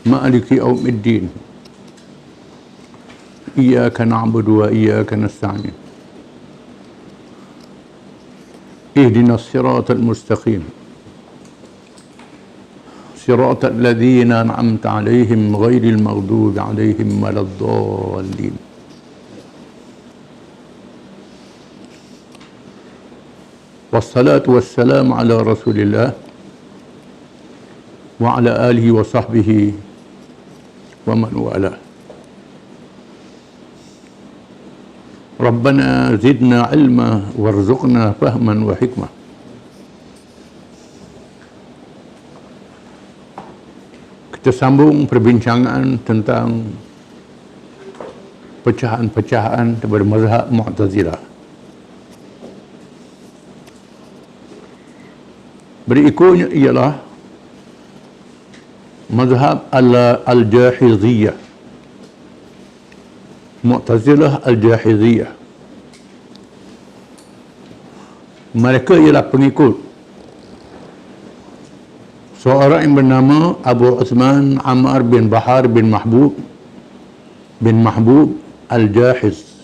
Maliki yaumiddin. Iyyaka na'budu wa iyyaka nasta'in. Ihdinas siratal mustaqim. Siratal ladzina an'amta 'alaihim ghairil maghdubi 'alaihim waladdallin. Wassalatu wassalamu ala Rasulillah wa ala alihi wa sahbihi wa man wala. Rabbana zidna ilma warzuqna fahman wa hikmah. Kita sambung perbincangan tentang pecahan-pecahan daripada mazhab Mu'tazilah. Berikutnya ialah mazhab al-Jahiziyah. Mu'tazilah al-Jahiziyah. Mereka ialah pengikut seorang yang bernama Abu Uthman Ammar bin Bahar bin Mahbub al-Jahiz.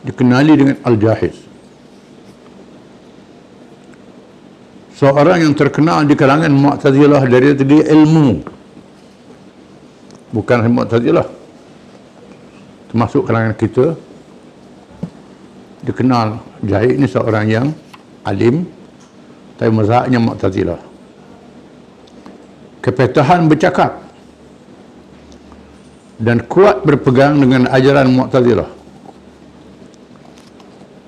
Dikenali dengan al-Jahiz. Seorang yang terkenal di kalangan Mu'tazilah dari segi ilmu, bukan Mu'tazilah, termasuk kalangan kita, dikenal Jahid ini seorang yang alim, tapi mazhabnya Mu'tazilah. Kepetahan bercakap dan kuat berpegang dengan ajaran Mu'tazilah,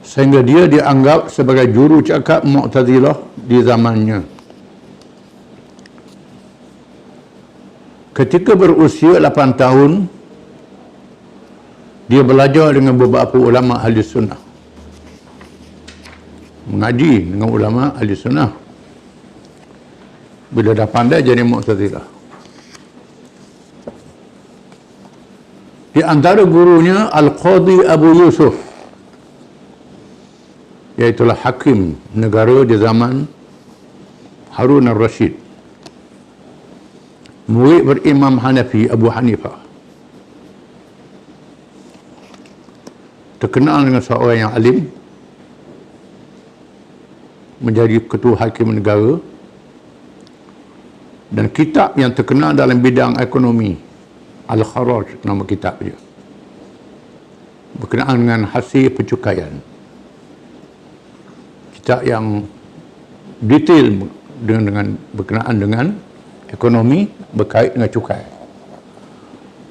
sehingga dia dianggap sebagai juru cakap Mu'tazilah di zamannya. Ketika berusia 8 tahun, dia belajar dengan beberapa ulama ahli sunnah, mengaji dengan ulama ahli sunnah. Bila dah pandai, jadi Mu'tazilah. Di antara gurunya Al-Qadhi Abu Yusuf, iaitulah hakim negara di zaman Harun al-Rashid. Murid berimam Hanafi Abu Hanifah. Terkenal dengan seorang yang alim, menjadi ketua hakim negara, dan kitab yang terkenal dalam bidang ekonomi, Al-Kharaj nama kitab dia, berkenaan dengan hasil pencukaian. Kitab yang detail dengan berkenaan dengan ekonomi berkait dengan cukai,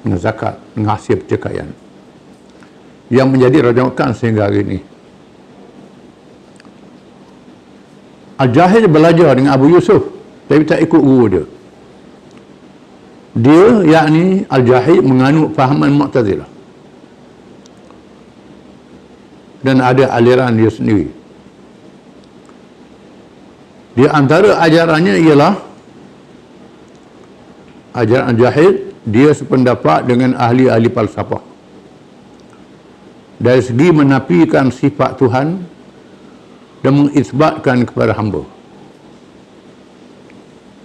dengan zakat, dengan hasil pencukaian, yang menjadi rujukan sehingga hari ini. Al-Jahiz belajar dengan Abu Yusuf, tapi tak ikut guru dia. Dia, yakni Al-Jahiz, menganut fahaman Mu'tazilah dan ada aliran dia sendiri. Di antara ajarannya ialah ajaran Al-Jahiz, dia sependapat dengan ahli-ahli falsafah dari segi menafikan sifat Tuhan dan mengisbatkan kepada hamba.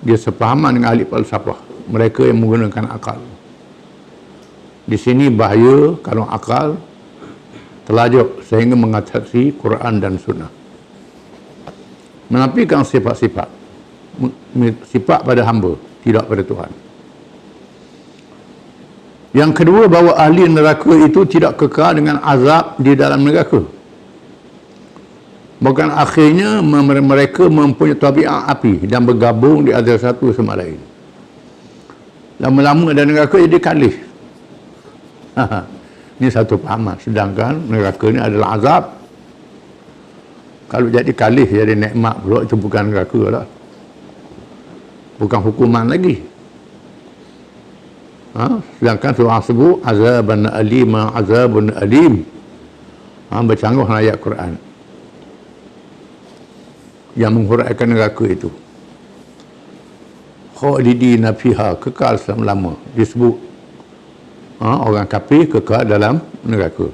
Dia sepahaman dengan ahli falsafah, mereka yang menggunakan akal. Di sini bahaya kalau akal terlajuk sehingga mengatasi Quran dan Sunnah, menafikan sifat-sifat pada hamba, tidak pada Tuhan. Yang kedua, bahawa ahli neraka itu tidak kekal dengan azab di dalam neraka. Bahkan akhirnya mereka mempunyai tabiat api dan bergabung di antara satu sama lain. Lama-lama ada neraka jadi kalih. Ini satu pahaman. Sedangkan neraka ini adalah azab. Kalau jadi kalih, jadi nikmat pula, itu bukan neraka lah, bukan hukuman lagi. Sedangkan surah sebut azaban alima, azabun alim. Bercanggah dengan ayat Quran yang menghuraikan neraka itu. Khalidina fiha, kekal selama-lama. Disebut orang kafir kekal dalam neraka.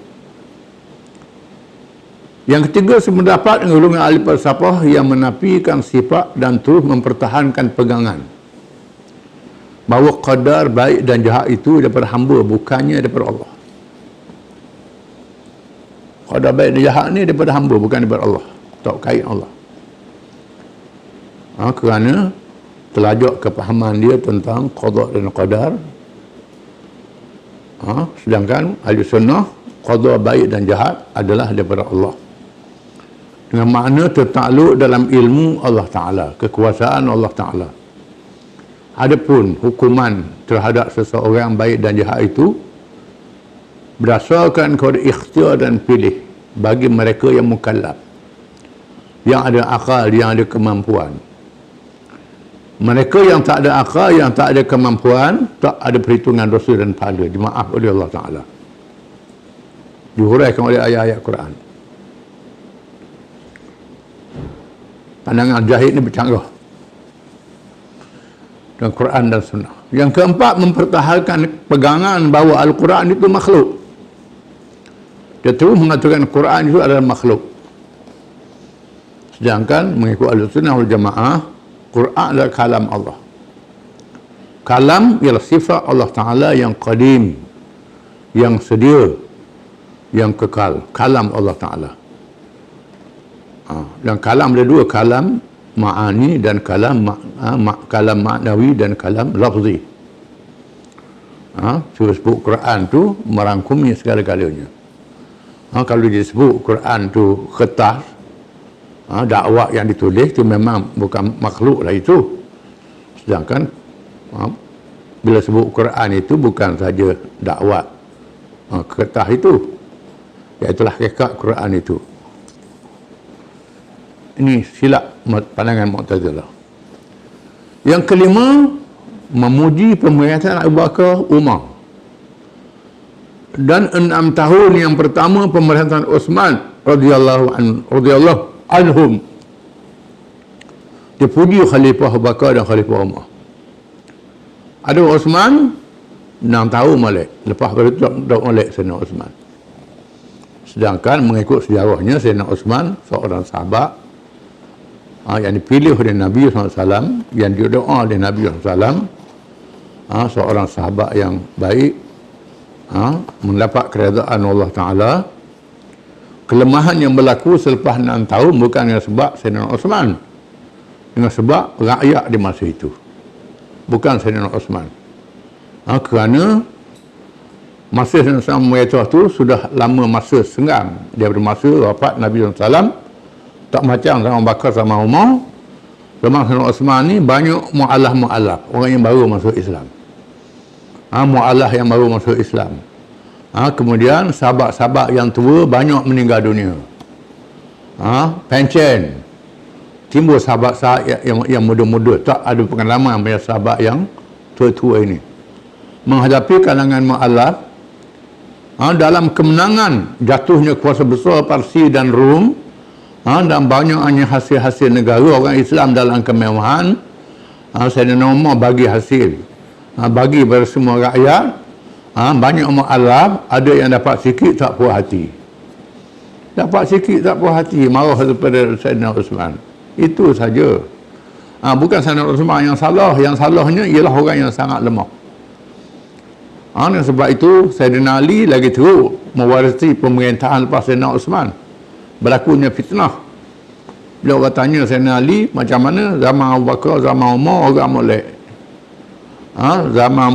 Yang ketiga, sependapat dengan golongan ahli falsafah yang menafikan sifat dan terus mempertahankan pegangan bahawa qadar baik dan jahat itu daripada hamba, bukannya daripada Allah. Qadar baik dan jahat ni daripada hamba, bukan daripada Allah. Tak kait Allah. Kerana telajak kepahaman dia tentang qada dan qadar. Sedangkan ahli sunnah, qada baik dan jahat adalah daripada Allah, dengan makna tertakluk dalam ilmu Allah Ta'ala, kekuasaan Allah Ta'ala. Adapun hukuman terhadap seseorang baik dan jahat itu berdasarkan kepada ikhtiar dan pilih bagi mereka yang mukallaf, yang ada akal, yang ada kemampuan. Mereka yang tak ada akal, yang tak ada kemampuan, tak ada perhitungan dosa dan pahala, dimaaf oleh Allah Ta'ala, dihuraikan oleh ayat-ayat Quran. Pandangan jahil ni bercanggah dengan Quran dan Sunnah. Yang keempat, mempertahankan pegangan bahawa Al-Quran itu makhluk. Dia terus mengatakan Quran itu adalah makhluk. Sedangkan mengikut Ahlussunnah wal Jamaah, Quran adalah kalam Allah. Kalam ialah sifat Allah Ta'ala yang qadim, yang sedia, yang kekal. Kalam Allah Ta'ala. Dan kalam ada dua, kalam ma'ani dan kalam kalam ma'nawi dan kalam lafzi. Sebut Quran tu merangkumi segala-galanya. Kalau disebut Quran tu kertas, dakwah yang ditulis itu memang bukan makhluk lah itu. Sedangkan bila sebut Quran itu bukan saja dakwah kertas itu, iaitulah hakikat Quran itu. Ini silap pandangan Mu'tazilah. Yang kelima, memuji pemerintahan Abu Bakar, Umar, dan 6 tahun yang pertama pemerintahan Uthman radhiyallahu anhum. Dipuji Khalifah Abu Bakar dan Khalifah Umar. Ada Uthman 6 tahun balik, lepas itu tak balik Sayyidina Uthman. Sedangkan mengikut sejarahnya, Sayyidina Uthman seorang sahabat yang dipilih oleh Nabi SAW, yang didoa oleh Nabi SAW, seorang sahabat yang baik, mendapat keredaan Allah Ta'ala. Kelemahan yang berlaku selepas 6 tahun bukan dengan sebab Sayyidina Uthman, dengan sebab rakyat di masa itu, bukan Sayyidina Uthman. Kerana masa Sayyidina Uthman mereka tu sudah lama masa senggang daripada masa wafat Nabi SAW. Tak macam sama Bakar sama Umar. Zaman Sayyidina Uthman ni banyak mu'alaf, orang yang baru masuk Islam. Mu'alaf yang baru masuk Islam. Kemudian sahabat-sahabat yang tua banyak meninggal dunia. Pencen. Timbul sahabat-sahabat yang muda-muda, tak ada pengalaman banyak sahabat yang tua-tua ini. Menghadapi kalangan mu'alaf, dalam kemenangan jatuhnya kuasa besar Parsi dan Rom, dan banyaknya hasil-hasil negara orang Islam dalam kemewahan, Sayyidina Umar bagi hasil, bagi kepada semua rakyat. Banyak mu'alaf, ada yang dapat sikit tak puas hati, marah kepada Sayyidina Uthman. Itu saja. Bukan Sayyidina Uthman yang salah, yang salahnya ialah orang yang sangat lemah. Dan sebab itu Sayyidina Ali lagi teruk mewarisi pemerintahan lepas Sayyidina Uthman. Berlakunya fitnah. Bila orang tanya Sayyidina Ali macam mana zaman Abu Bakar, zaman Umar, orang molek. Zaman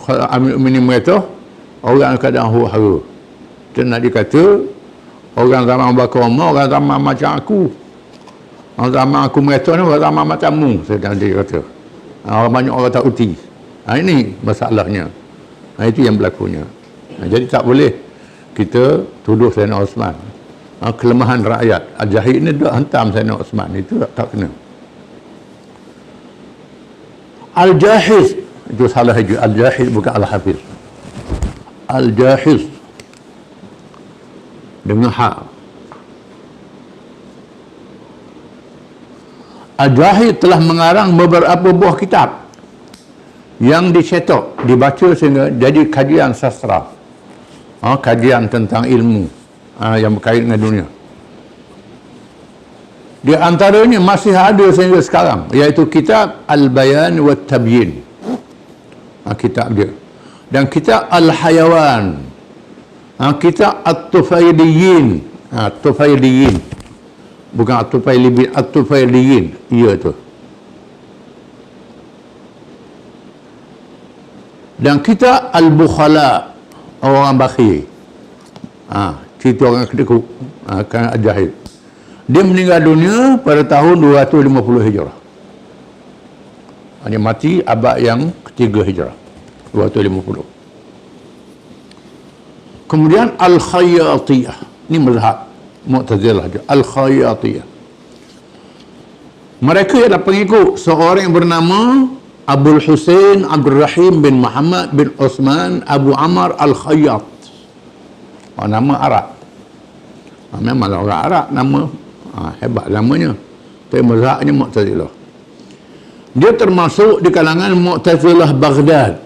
Amir Mu'minin mereka, orang kadang huru-hara. Dan nak dikata orang zaman Abu Bakar, Umar, orang zaman macam aku. Zaman aku mereka ni orang zaman macammu, Sayyidina Ali kata. Banyak orang tak uti. Ini masalahnya. Itu yang berlakunya. Jadi tak boleh kita tuduh Sayyidina Uthman. Kelemahan rakyat. Al-Jahid ni dah hantam Sayyidina Uthman. Itu tak kena. Al-Jahiz, itu salah juga. Al-Jahiz bukan Al-Hafiz. Al-Jahiz dengan hak. Al-Jahiz telah mengarang beberapa buah kitab yang dicetak, dibaca sehingga jadi kajian sastra, kajian tentang ilmu yang berkait dengan dunia. Di antaranya masih ada sehingga sekarang, iaitu kitab Al-Bayan wa Tabyin. kitab dia. Dan kitab Al-Hayawan, kitab At-Tufayliyin, Tufayliyin, bukan At-Tufayliyin, At-Tufayliyin, iya tu. Dan kitab Al-Bukhala, orang bakhil, cerita orang kedekut, kan Jahil. Dia meninggal dunia pada tahun 250 Hijrah. Dia mati abad yang ketiga Hijrah, 250. Kemudian Al-Khayyatiyah, ini mazhab Mu'tazilah je. Al-Khayyatiyah, mereka adalah pengikut seorang yang bernama Abul Husain Abdul Rahim bin Muhammad bin Osman Abu Amr Al-Khayyat. Nama Arab. Memang orang Arab nama. Hebat namanya. Tapi mazhabnya Mu'tazilah. Dia termasuk di kalangan Mu'tazilah Baghdad.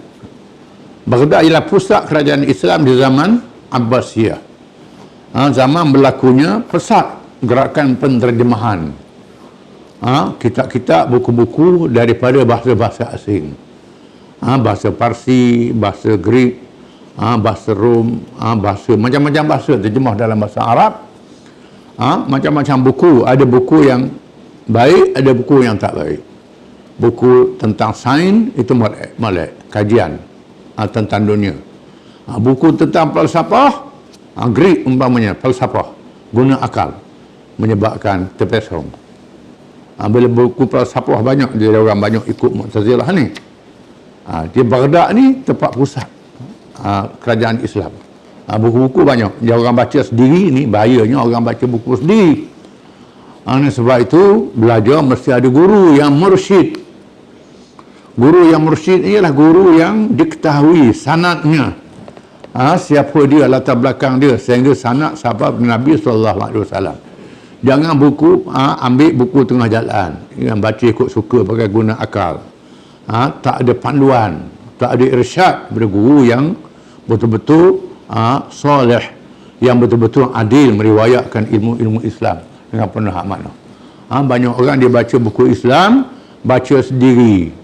Baghdad ialah pusat kerajaan Islam di zaman Abbasiyah. Zaman berlakunya pesat gerakan penterjemahan kitab-kitab, buku-buku daripada bahasa-bahasa asing. Bahasa Parsi, bahasa Greek, bahasa Rom, bahasa macam-macam bahasa terjemah dalam bahasa Arab. Macam-macam buku. Ada buku yang baik, ada buku yang tak baik. Buku tentang sains itu molek kajian tentang dunia. Buku tentang falsafah, Greek umpamanya, falsafah guna akal menyebabkan terpesong. Bila buku falsafah banyak, dia orang banyak ikut Mu'tazilah ni. Di Baghdad ni tempat pusat kerajaan Islam. Buku-buku banyak. Dia orang baca sendiri ni, bahayanya orang baca buku sendiri. Sebab itu belajar mesti ada guru yang mursyid. Guru yang mursyid ialah guru yang diketahui sanadnya. Siapa dia, latar belakang dia, sehingga sanad sahabat Nabi SAW. Jangan buku ambil buku tengah jalan, yang baca ikut suka pakai guna akal. Tak ada panduan, tak ada irsyad daripada guru yang betul-betul soleh, yang betul-betul adil meriwayatkan ilmu-ilmu Islam dengan penuh makna. Banyak orang dia baca buku Islam, baca sendiri.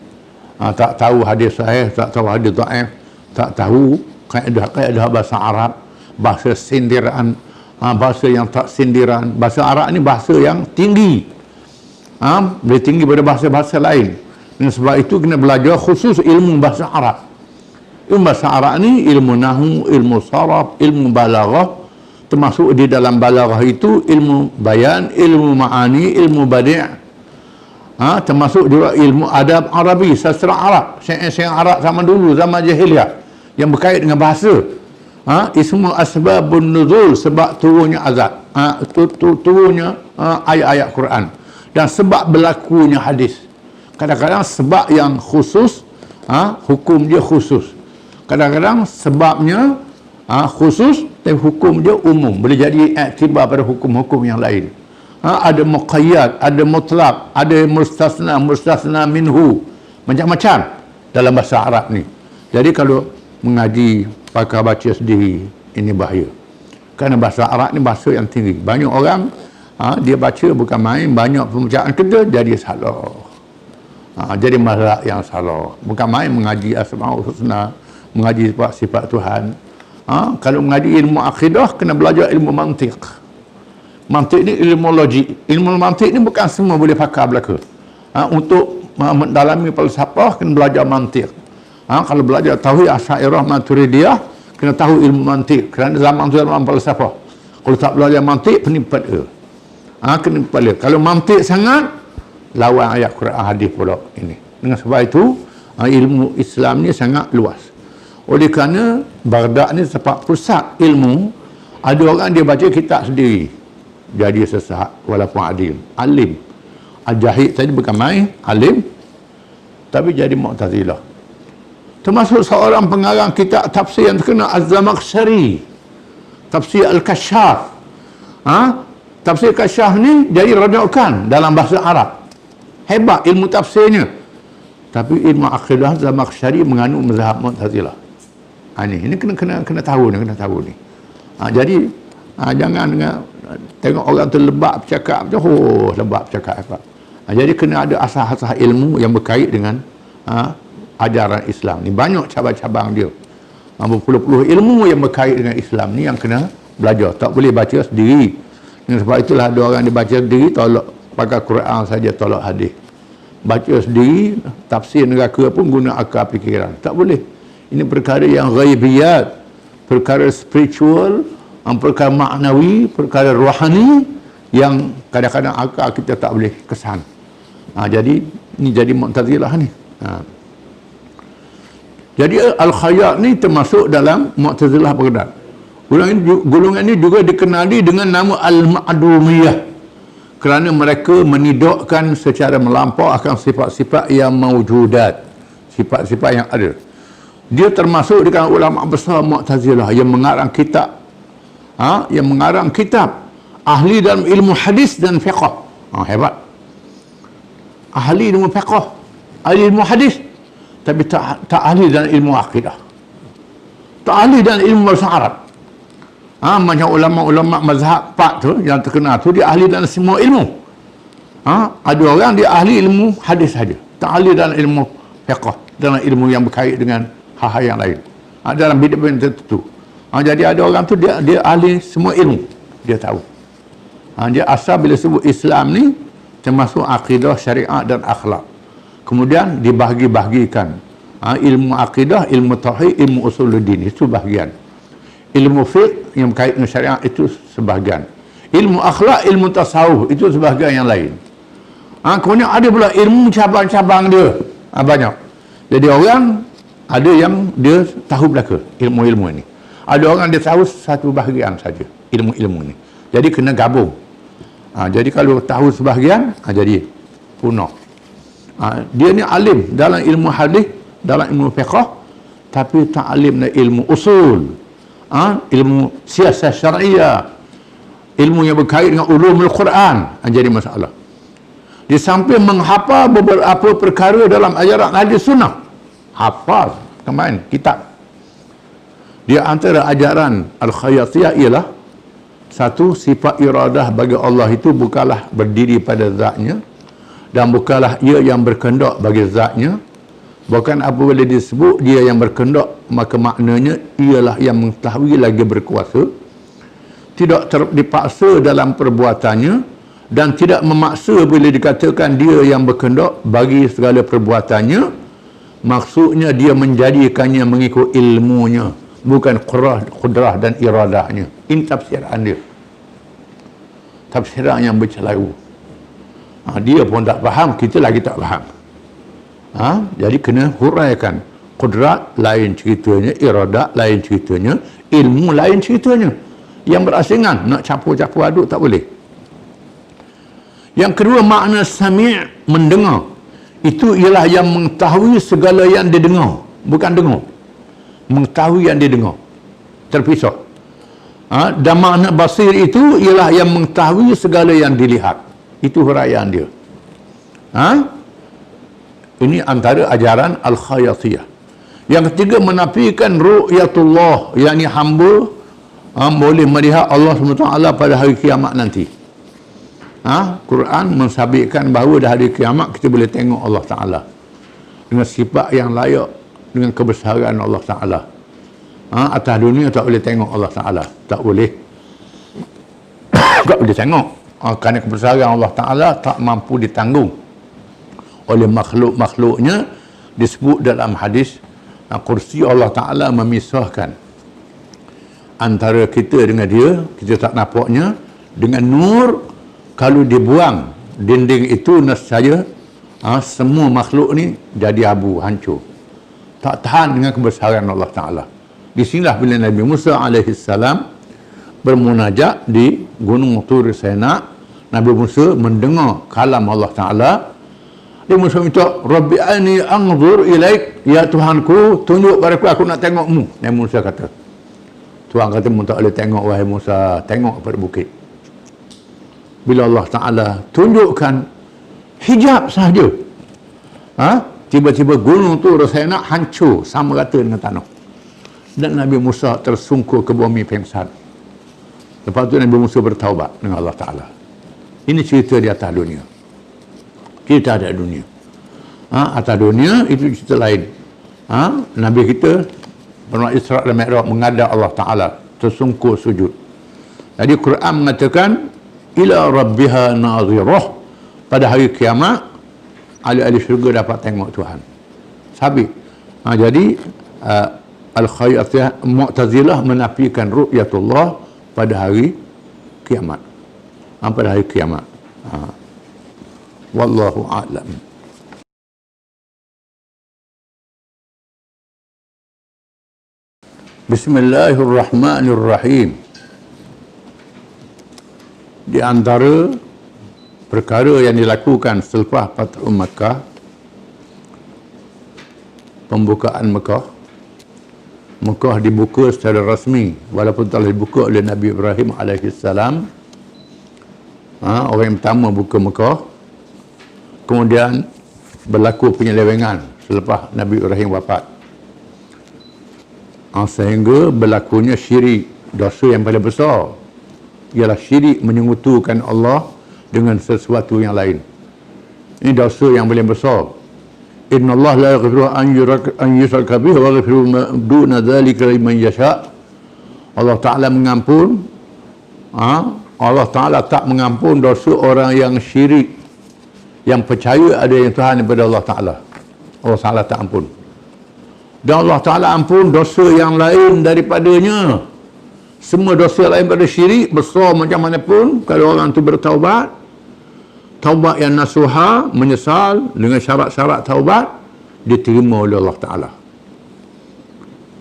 Tak tahu hadis sahih, tak tahu hadis dhaif, tak tahu kaedah bahasa Arab, bahasa sindiran, bahasa yang tak sindiran. Bahasa Arab ni bahasa yang tinggi, lebih tinggi daripada bahasa-bahasa lain. Dan sebab itu kena belajar khusus ilmu bahasa Arab. Ilmu bahasa Arab ni ilmu nahwu, ilmu saraf, ilmu balaghah. Termasuk di dalam balaghah itu ilmu bayan, ilmu ma'ani, ilmu badi'. Termasuk juga ilmu adab Arabi, sastra Arab, syair-syair Arab zaman dulu, zaman jahiliyah yang berkait dengan bahasa. Ismu asbabun nuzul, sebab turunnya azab, turunnya ayat-ayat Quran, dan sebab berlakunya hadis. Kadang-kadang sebab yang khusus, hukum dia khusus. Kadang-kadang sebabnya khusus, tapi hukum dia umum, boleh jadi iktibar pada hukum-hukum yang lain. Ada muqayyad, ada mutlaq, ada mustasna minhu, macam-macam dalam bahasa Arab ni. Jadi kalau mengaji pakai baca sendiri, ini bahaya. Kerana bahasa Arab ni bahasa yang tinggi. Banyak orang dia baca bukan main, banyak pembacaan kita jadi salah. Jadi mazhab yang salah. Bukan main mengaji Asmaul Husna, mengaji sifat Tuhan. Kalau mengaji ilmu akidah, kena belajar ilmu mantiq. Mantiq ni ilmu logik. Ilmu mantiq ni bukan semua boleh pakai belaka. Untuk mendalami falsafah, kena belajar mantiq. Kalau belajar tauhid Asy'ariyah Maturidiyah, kena tahu ilmu mantiq. Kerana zaman tu zaman falsafah. Kalau tak belajar mantiq, penipat dia. Kena kepala. Kalau mantiq sangat, lawan ayat Quran hadis pula ini. Dengan sebab itu, ilmu Islam ni sangat luas. Oleh kerana Baghdad ni tempat pusat ilmu, ada orang dia baca kitab sendiri, jadi sesat walaupun adil, alim. Al-Jahid tadi bukan main, alim, tapi jadi Mu'tazilah. Termasuk seorang pengarang kitab tafsir yang terkenal, Az-Zamakhsyari, tafsir Al-Kashaf. Tafsir Kashaf ni jadi rujukan dalam bahasa Arab. Hebat ilmu tafsirnya. Tapi ilmu akidah Zamakhsyari mengandung mazhab Mu'tazilah. Ini kena tahu ni, kena tahu ni. Jadi jangan tengok orang tu lebak bercakap, lebak bercakap apa. Jadi kena ada asas-asas ilmu yang berkait dengan ajaran Islam ni. Banyak cabang-cabang dia. Berpuluh-puluh ilmu yang berkait dengan Islam ni yang kena belajar. Tak boleh baca sendiri. Dan sebab itulah ada orang dia baca sendiri, tolak pakai Quran saja, tolak hadis. Baca sendiri, tafsir neraka pun guna akal fikiran. Tak boleh. Ini perkara yang ghaibiyat, perkara spiritual, perkara maknawi, perkara rohani yang kadang-kadang akal kita tak boleh kesan. Jadi ni jadi Mu'tazilah ni. Jadi Al-Khayyat ni termasuk dalam Mu'tazilah Baghdad. Golongan ini juga dikenali dengan nama Al-Ma'dumiyah kerana mereka menidakkan secara melampau akan sifat-sifat yang mawjudat, sifat-sifat yang ada. Dia termasuk di kalangan ulama besar Mu'tazilah yang mengarang kitab, ahli dalam ilmu hadis dan fiqh. Hebat. Ahli ilmu fiqh, ahli ilmu hadis, tapi tak ahli dalam ilmu akidah, tak ahli dalam ilmu bahasa Arab. Macam ulama-ulama mazhab 4 tu yang terkenal tu, dia ahli dalam semua ilmu. Ada orang dia ahli ilmu hadis saja, tak ahli dalam ilmu fiqh, dalam ilmu yang berkait dengan hal-hal yang lain, dalam bidang tertentu. Jadi ada orang tu dia ahli semua ilmu, dia tahu. Dia asal bila sebut Islam ni termasuk akidah, syariat dan akhlak. Kemudian dibahagi-bahagikan. Ilmu akidah, ilmu tauhid, ilmu usuluddin, itu bahagian. Ilmu fiqh yang berkait dengan syariat itu sebahagian. Ilmu akhlak, ilmu tasawuf itu sebahagian yang lain. Kemudian ada pula ilmu cabang-cabang dia. Banyak. Jadi orang ada yang dia tahu belaka ilmu-ilmu ini. Ada orang dia tahu satu bahagian saja ilmu-ilmu ini. Jadi kena gabung. Jadi kalau tahu sebahagian, jadi punah. Dia ni alim dalam ilmu hadis, dalam ilmu fiqh, tapi tak alim dalam ilmu usul. Ilmu siasat syariah, ilmu yang berkait dengan ulumul Quran, jadi masalah. Di samping menghafal beberapa perkara dalam ajaran hadis sunnah, hafal kemain kitab. Di antara ajaran Al-Khayyatiyah ialah satu, sifat iradah bagi Allah itu bukanlah berdiri pada zatnya dan bukanlah ia yang berkehendak bagi zatnya. Bahkan apabila disebut dia yang berkehendak, maka maknanya ialah yang mengetahui lagi berkuasa, tidak dipaksa dalam perbuatannya dan tidak memaksa bila dikatakan dia yang berkehendak bagi segala perbuatannya. Maksudnya dia menjadikannya mengikut ilmunya, bukan qudrah dan iradahnya. Ini tafsiran dia, tafsiran yang bercelaru. Dia pun tak faham, kita lagi tak faham. Jadi kena huraikan. Qudrat lain ceritanya, iradat lain ceritanya, ilmu lain ceritanya. Yang berasingan, nak campur-campur aduk tak boleh. Yang kedua, makna sami', mendengar. Itu ialah yang mengetahui segala yang didengar, bukan dengar. Mengetahui yang didengar, terpisah. Dan makna basir itu ialah yang mengetahui segala yang dilihat. Itu huraian dia. Ini antara ajaran Al-Khayyatiyah. Yang ketiga, menafikan ru'yatullah, yakni hamba boleh melihat Allah SWT pada hari kiamat nanti. Quran mensabitkan bahawa dah hari kiamat kita boleh tengok Allah Ta'ala dengan sifat yang layak, dengan kebesaran Allah Ta'ala. Atas dunia tak boleh tengok Allah Ta'ala, tak boleh. Tak boleh tengok kerana kebesaran Allah Ta'ala tak mampu ditanggung oleh makhluk-makhluknya. Disebut dalam hadis, kursi Allah Ta'ala memisahkan antara kita dengan dia, kita tak nampaknya. Dengan nur, kalau dibuang dinding itu, nescaya semua makhluk ni jadi abu, hancur, tak tahan dengan kebesaran Allah Ta'ala. Di sinilah bila Nabi Musa alaihissalam bermunajat di Gunung Tur Sina, Nabi Musa mendengar kalam Allah Ta'ala. Dia Musa minta, Rabbi ani anzur ilaik, ya Tuhanku, tunjuk padaku, aku nak tengokmu. Nabi Musa kata, Tuhan kata, mu tak boleh tengok wahai Musa, tengok pada bukit. Bila Allah Ta'ala tunjukkan hijab sahaja, tiba-tiba gunung tu rasanya nak hancur sama rata dengan tanah, dan Nabi Musa tersungkur ke bumi pingsan. Lepas tu Nabi Musa bertaubat dengan Allah Ta'ala. Ini cerita di atas dunia. Kita ada dunia. Atas dunia itu cerita lain. Nabi kita pernah Isra dan Mi'raj menghadap Allah Ta'ala tersungkur sujud. Jadi Quran mengatakan ila rabbiha nazirah, pada hari kiamat ahli-ahli syurga dapat tengok Tuhan. Sabit. Jadi Al-Khayyatiyah Mu'tazilah menafikan ru'yatullah pada hari kiamat. Pada hari kiamat. Wallahu a'lam. Bismillahirrahmanirrahim. Di antara perkara yang dilakukan selepas Fathu Makkah, pembukaan Mekah dibuka secara rasmi, walaupun telah dibuka oleh Nabi Ibrahim alaihissalam. Orang yang pertama buka Mekah. Kemudian berlaku penyelewengan selepas Nabi Ibrahim wafat, sehingga berlakunya syirik, dosa yang paling besar ialah syirik, menyekutukan Allah dengan sesuatu yang lain. Ini dosa yang paling besar. Inna Allah la yaghfiru an yushraka bihi wa yaghfiru ma duna dzalika liman yasha. Allah Ta'ala mengampun, Allah Ta'ala tak mengampun dosa orang yang syirik, yang percaya ada yang Tuhan daripada Allah Ta'ala. Allah Ta'ala tak ampun. Dan Allah Ta'ala ampun dosa yang lain daripadanya. Semua dosa lain pada syirik, besar macam mana pun, kalau orang tu bertaubat, taubat yang nasuha, menyesal dengan syarat-syarat taubat, diterima oleh Allah Ta'ala.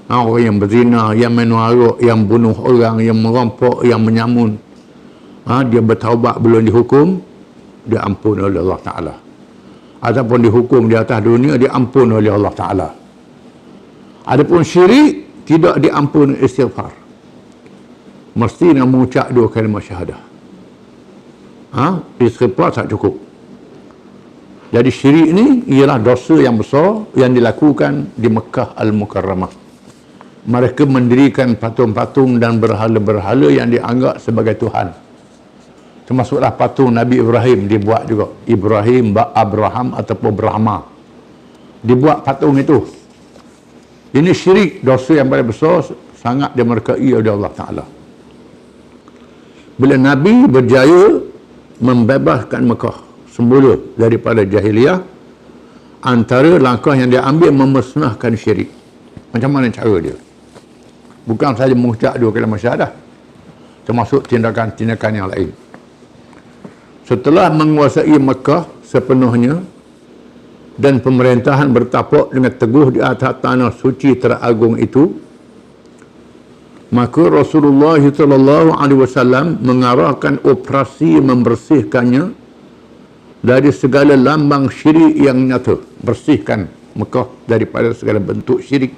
Orang yang berzina, yang minum arak, yang bunuh orang, yang merampok, yang menyamun, dia bertaubat belum dihukum, dia ampun oleh Allah Ta'ala. Ataupun dihukum di atas dunia, dia ampun oleh Allah Ta'ala. Adapun syirik, tidak diampun istighfar. Mesti nak mengucap 2 kalimah syahadah. Istighfar tak cukup. Jadi syirik ni ialah dosa yang besar yang dilakukan di Mekah Al-Mukarramah. Mereka mendirikan patung-patung dan berhala-berhala yang dianggap sebagai Tuhan. Termasuklah patung Nabi Ibrahim dibuat juga. Ibrahim, Abraham ataupun Brahma. Dibuat patung itu. Ini syirik, dosa yang paling besar, sangat dimurkai oleh Allah Ta'ala. Bila Nabi berjaya membebaskan Mekah semula daripada jahiliyah, antara langkah yang dia ambil memusnahkan syirik. Macam mana cara dia? Bukan saja mengucap 2 kalimah syahadah, termasuk tindakan-tindakan yang lain. Setelah menguasai Mekah sepenuhnya dan pemerintahan bertapak dengan teguh di atas tanah suci teragung itu, maka Rasulullah SAW mengarahkan operasi membersihkannya dari segala lambang syirik yang nyata. Bersihkan Mekah daripada segala bentuk syirik.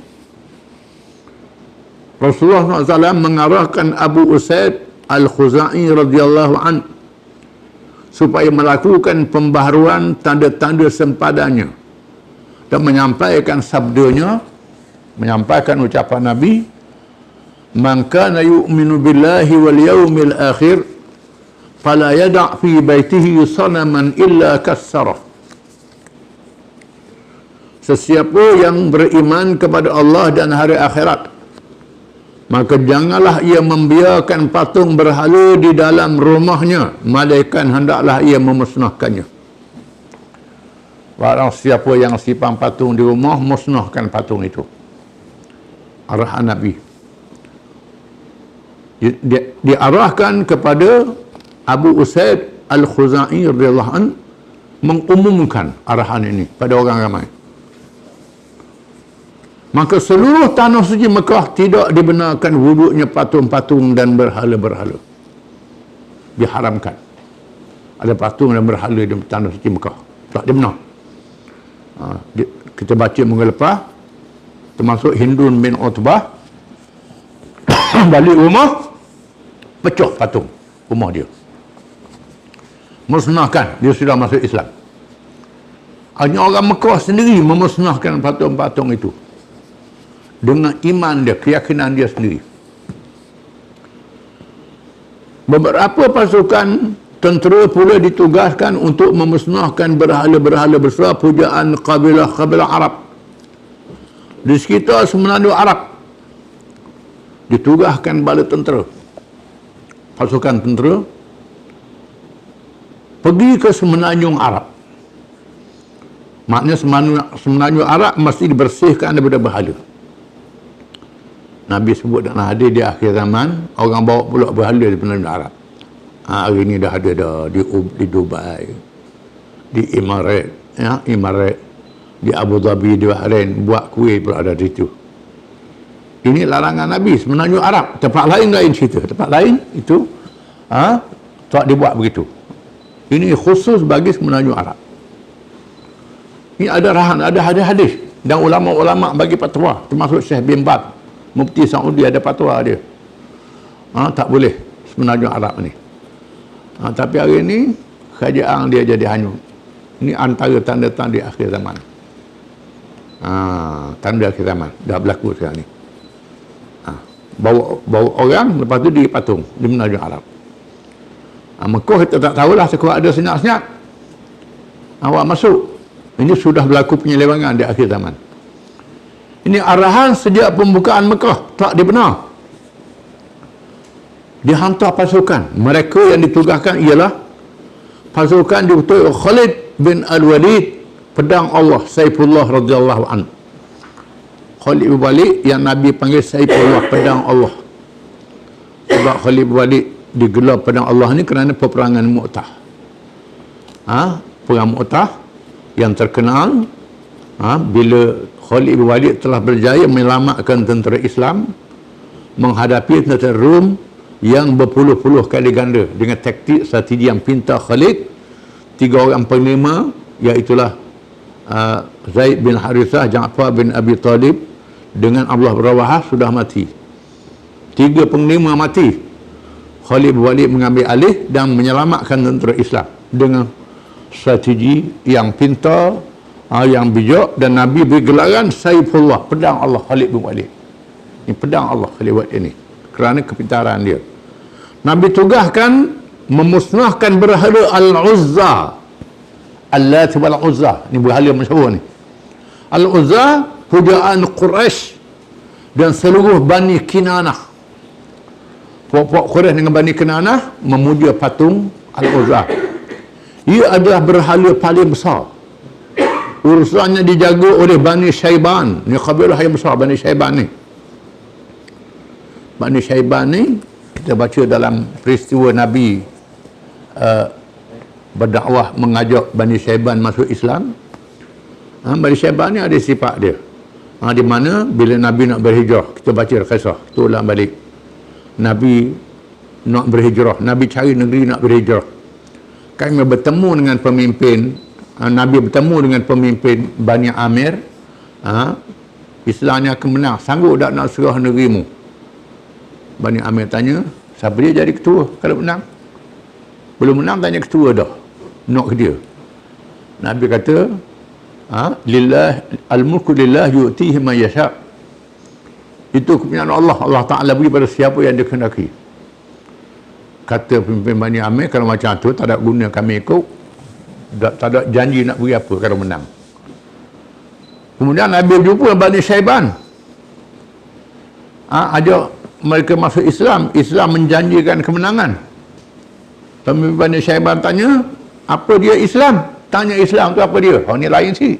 Rasulullah SAW mengarahkan Abu Usaid Al-Khuzai radhiyallahu an supaya melakukan pembaharuan tanda-tanda sempadannya dan menyampaikan sabdanya, menyampaikan ucapan Nabi, man kana yu'minu billahi wal yawmil akhir fala yada' fi baitihi sanaman illa kassarah. Sesiapa yang beriman kepada Allah dan hari akhirat, maka janganlah ia membiarkan patung berhala di dalam rumahnya, melainkan hendaklah ia memusnahkannya. Barang siapa yang simpan patung di rumah, musnahkan patung itu. Arahan Nabi. Diarahkan kepada Abu Usaid Al-Khuzai radhiyallahu an mengumumkan arahan ini pada orang ramai. Maka seluruh tanah suci Mekah tidak dibenarkan wujudnya patung-patung dan berhala-berhala. Diharamkan. Ada patung dan berhala di tanah suci Mekah. Tak dibenar. Kita baca minggu lepas, termasuk Hindun bin Utbah, balik rumah, pecah patung rumah dia. Musnahkan, dia sudah masuk Islam. Hanya orang Mekah sendiri memusnahkan patung-patung itu. Dengan iman dia, keyakinan dia sendiri. Beberapa pasukan tentera pula ditugaskan untuk memusnahkan berhala-berhala besar pujaan kabilah-kabilah Arab. Di sekitar Semenanjung Arab ditugaskan bala tentera, pasukan tentera pergi ke Semenanjung Arab. Maknanya Semenanjung Arab mesti dibersihkan daripada berhala. Nabi sebut dalam hadis di akhir zaman orang bawa pula berhala di Semenanjung Arab. Hari ini dah ada dah di Dubai, di Emirat, ya, Emirat, di Abu Dhabi, di Bahrain, buat kuih pula ada di situ. Ini larangan Nabi Semenanjung Arab. Tempat lain cerita. Tempat lain itu tak dibuat begitu. Ini khusus bagi Semenanjung Arab. Ini ada hadis dan ulama-ulama bagi fatwa, termasuk Syekh bin Baz, Mufti Saudi ada fatwa dia. Tak boleh Semenanjung Arab ni. Tapi hari ini kerajaan dia jadi hanyut. Ini antara tanda-tanda di akhir zaman. Tanda akhir zaman dah berlaku sekarang ni. Bawa orang, lepas tu dipatung di Semenanjung Arab. Mekah kita tak tahulah, sekurang ada senyap-senyap awak masuk. Ini sudah berlaku penyelewangan di akhir zaman. Ini arahan sejak pembukaan Mekah, tak dibenar. Dihantar pasukan. Mereka yang ditugaskan ialah pasukan diutus Khalid bin Al-Walid, pedang Allah, Saifullah radhiyallahu anhu. Khalid bin Walid yang Nabi panggil Saifullah, pedang Allah. Sebab Khalid bin Walid digelar pedang Allah ni kerana peperangan Mu'tah. Perang Mu'tah yang terkenal bila Khalid bin Walid telah berjaya menyelamatkan tentera Islam menghadapi tentera Rom yang berpuluh-puluh kali ganda dengan taktik strategi yang pintar Khalid. 3 orang panglima iaitulah Zaid bin Harithah, Ja'far bin Abi Talib dengan Abdullah bin Rawahah sudah mati. 3 panglima mati. Khalid bin Walid mengambil alih dan menyelamatkan tentera Islam dengan strategi yang pintar, yang bijak, dan Nabi beri gelaran Saifullah, pedang Allah Khalid bin Walid. Ini pedang Allah Khalid bin Walid ini kerana kepintaran dia. Nabi tugaskan memusnahkan berhala Al-Uzza, Allat wal Uzza. Ini berhala masyhur ni. Al-Uzza pujaan Quraisy dan seluruh Bani Kinanah. Puak-puak Quraisy dengan Bani Kinanah memuja patung Al-Uzza. Ia adalah berhala paling besar. Urusannya dijaga oleh Bani Syaiban. Ini kabilah yang besar, Bani Syaiban ni. Bani Syaiban ni, kita baca dalam peristiwa Nabi berdakwah mengajak Bani Syaiban masuk Islam. Bani Syaiban ni ada sifat dia. Di mana bila Nabi nak berhijrah, kita baca kisah, kita ulang balik. Nabi nak berhijrah, Nabi cari negeri nak berhijrah. Kami bertemu dengan pemimpin, Nabi bertemu dengan pemimpin Bani Amir. Islamnya akan menang, sanggup tak nak serah negerimu? Bani Amir tanya, siapa dia jadi ketua kalau menang? Belum menang tanya ketua dah, nak ke dia. Nabi kata, lillah al-mulku lillah yu'tihi man yasha. Itu kepunyaan Allah. Allah Ta'ala beri pada siapa yang dia kehendaki. Kata pemimpin Bani Amir, kalau macam tu tak ada guna kami ikut, tak ada janji nak beri apa kalau menang. Kemudian Nabi berjumpa Bani Syaiban, ajak mereka masuk Islam. Islam menjanjikan kemenangan. Pemimpin Bani Syaiban tanya, apa dia Islam? Tanya Islam tu apa dia? Ni lain sikit.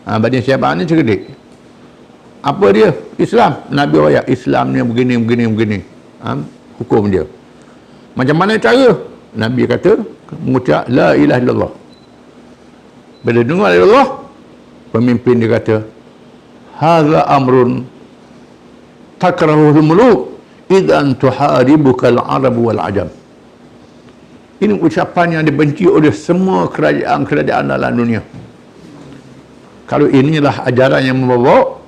Bani Syaiban ni cerdik. Apa dia Islam? Nabi ayat Islam ni begini. Hukum dia. Macam mana cara? Nabi kata, mengucap la ilaha illallah. Bila dengar la ilallah, pemimpin dia kata, hadza amrun takrahul muluk idzan tuharibuka al-arab wal ajam. Ini ucapan yang dibenci oleh semua kerajaan-kerajaan dalam dunia. Kalau inilah ajaran yang membawa,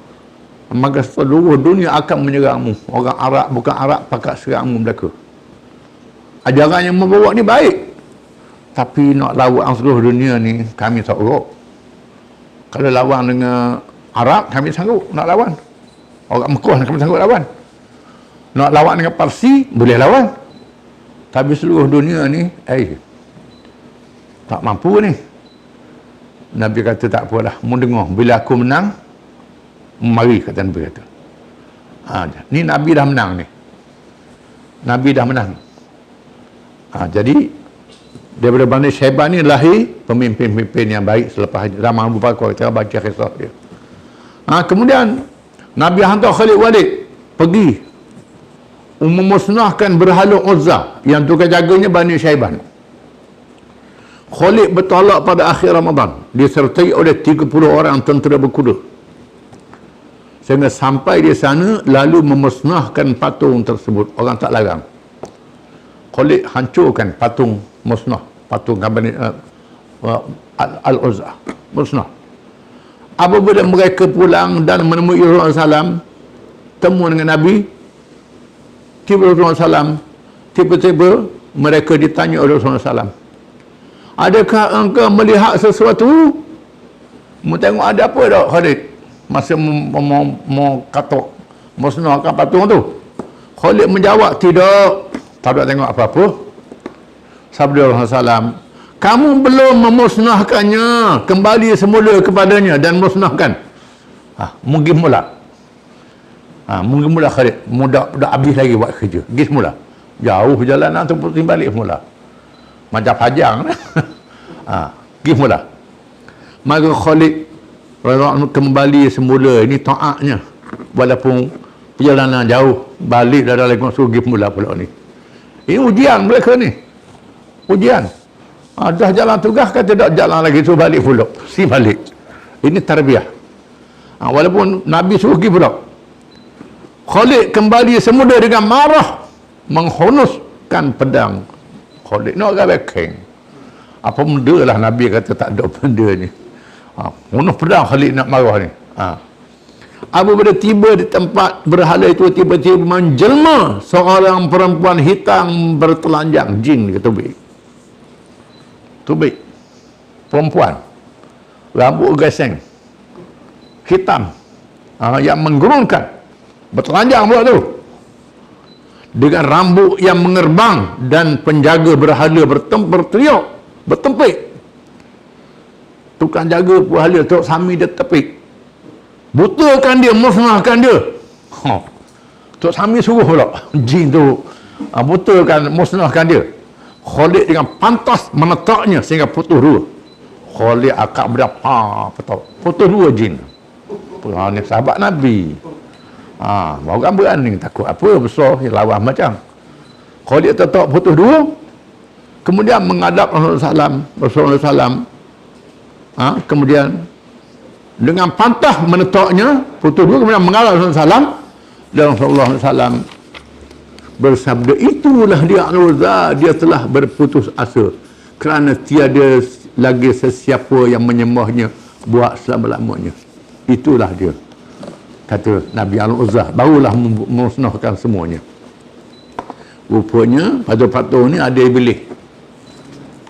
maka seluruh dunia akan menyerangmu. Orang Arab bukan Arab pakat serangmu mereka. Ajaran yang membawa ni baik, tapi nak lawan seluruh dunia ni kami tak urut. Kalau lawan dengan Arab kami sanggup nak lawan. Orang Mekah kami sanggup lawan. Nak lawan dengan Parsi boleh lawan. Tapi seluruh dunia ni tak mampu ni. Nabi kata tak apalah, mu dengar, bila aku menang Mari, kata Nabi kata. Ni Nabi dah menang ni. Nabi dah menang. Jadi daripada Bani Syaibah ni lahir pemimpin-pemimpin yang baik selepas zaman Abu Bakar. Kita baca kisah dia. Kemudian Nabi hantar Khalid Walid pergi memusnahkan berhala Uzza yang tukar jaganya Bani Syaibah. Khalid bertolak pada akhir Ramadan disertai oleh 30 orang tentera berkuda, sehingga sampai di sana lalu memusnahkan patung tersebut. Orang tak larang. Khalid hancurkan patung, musnah patung Bani Al-Uzza, musnah. Apabila mereka pulang dan menemui Rasulullah SAW, temu dengan Nabi, tiba-tiba mereka ditanya oleh Rasulullah SAW, adakah engkau melihat sesuatu? Mau tengok ada apa tak Khalid masa mau katok musnahkan patung tu? Khalid menjawab, tidak, tak ada tengok apa-apa. Sabda Rasulullah SAW, kamu belum memusnahkannya, kembali semula kepadanya dan musnahkan. Mungkin mula. Mungkin mula Khalid, dah habis lagi buat kerja, pergi semula. Jauh perjalanan tu putih balik semula. Macam pajang. Pergi semula. Maka Khalid kembali semula. Ini taatnya. Walaupun perjalanan jauh, balik dah lagi masuk pergi semula pula ni. Ini ujian mereka ni. Ujian. Dah jalan tugas, kata tak jalan lagi, suruh balik pula. Si balik. Ini tarbiyah. Walaupun Nabi suruh pergi pula. Khalid kembali semula dengan marah, menghunuskan pedang. Khalid nak gabekeng. Apa benda lah Nabi kata tak ada benda ni. Hunus pedang Khalid nak marah ni. Apabila tiba di tempat berhala itu, tiba-tiba menjelma seorang perempuan hitam bertelanjang, jin ke tubik. Tubik. Perempuan. Rambut geseng. Hitam. Yang menggurunkan. Bertelanjang pula tu, dengan rambut yang mengerbang, dan penjaga berhala berteriak, bertempik. Tukang jaga berhala Tok Sami dia tepik, butakan dia, musnahkan dia. Tok Sami suruh pula jin tu butakan, musnahkan dia. Khalid dengan pantas menetaknya sehingga putus dua. Khalid akak berapa putus dua jin. Ni sahabat Nabi. Orang berani, takut apa besar lawan macam. Khalid tetap putus dua, kemudian menghadap Rasulullah SAW. Kemudian dengan pantah menetapnya putus dua, kemudian menghadap Rasulullah SAW, dan Rasulullah SAW bersabda, itulah dia Al-Uzza, dia telah berputus asa kerana tiada lagi sesiapa yang menyembahnya buat selama-lamanya. Itulah dia, kata Nabi Al-Uzza, barulah memusnahkan semuanya. Rupanya patung-patung ni ada iblis.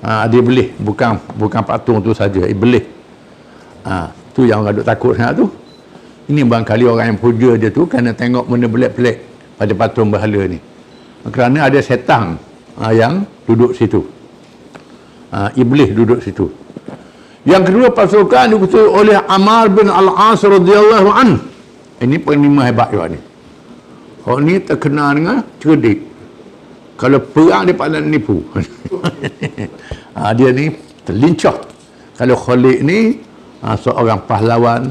Ada iblis, bukan patung tu saja, iblis. Tu yang orang duk takut sangat tu. Ini barangkali orang yang puja dia tu kerana tengok benda pelik-pelik pada patung berhala ni. Kerana ada setan yang duduk situ. Iblis duduk situ. Yang kedua, pasukan dikutul oleh Ammar bin Al-As radhiyallahu anhu. Ini panglima hebat juga ni. Orang ni terkenal dengan cerdik. Kalau perang dia pandai nipu. Dia ni terlincah. Kalau Khalid ni seorang pahlawan,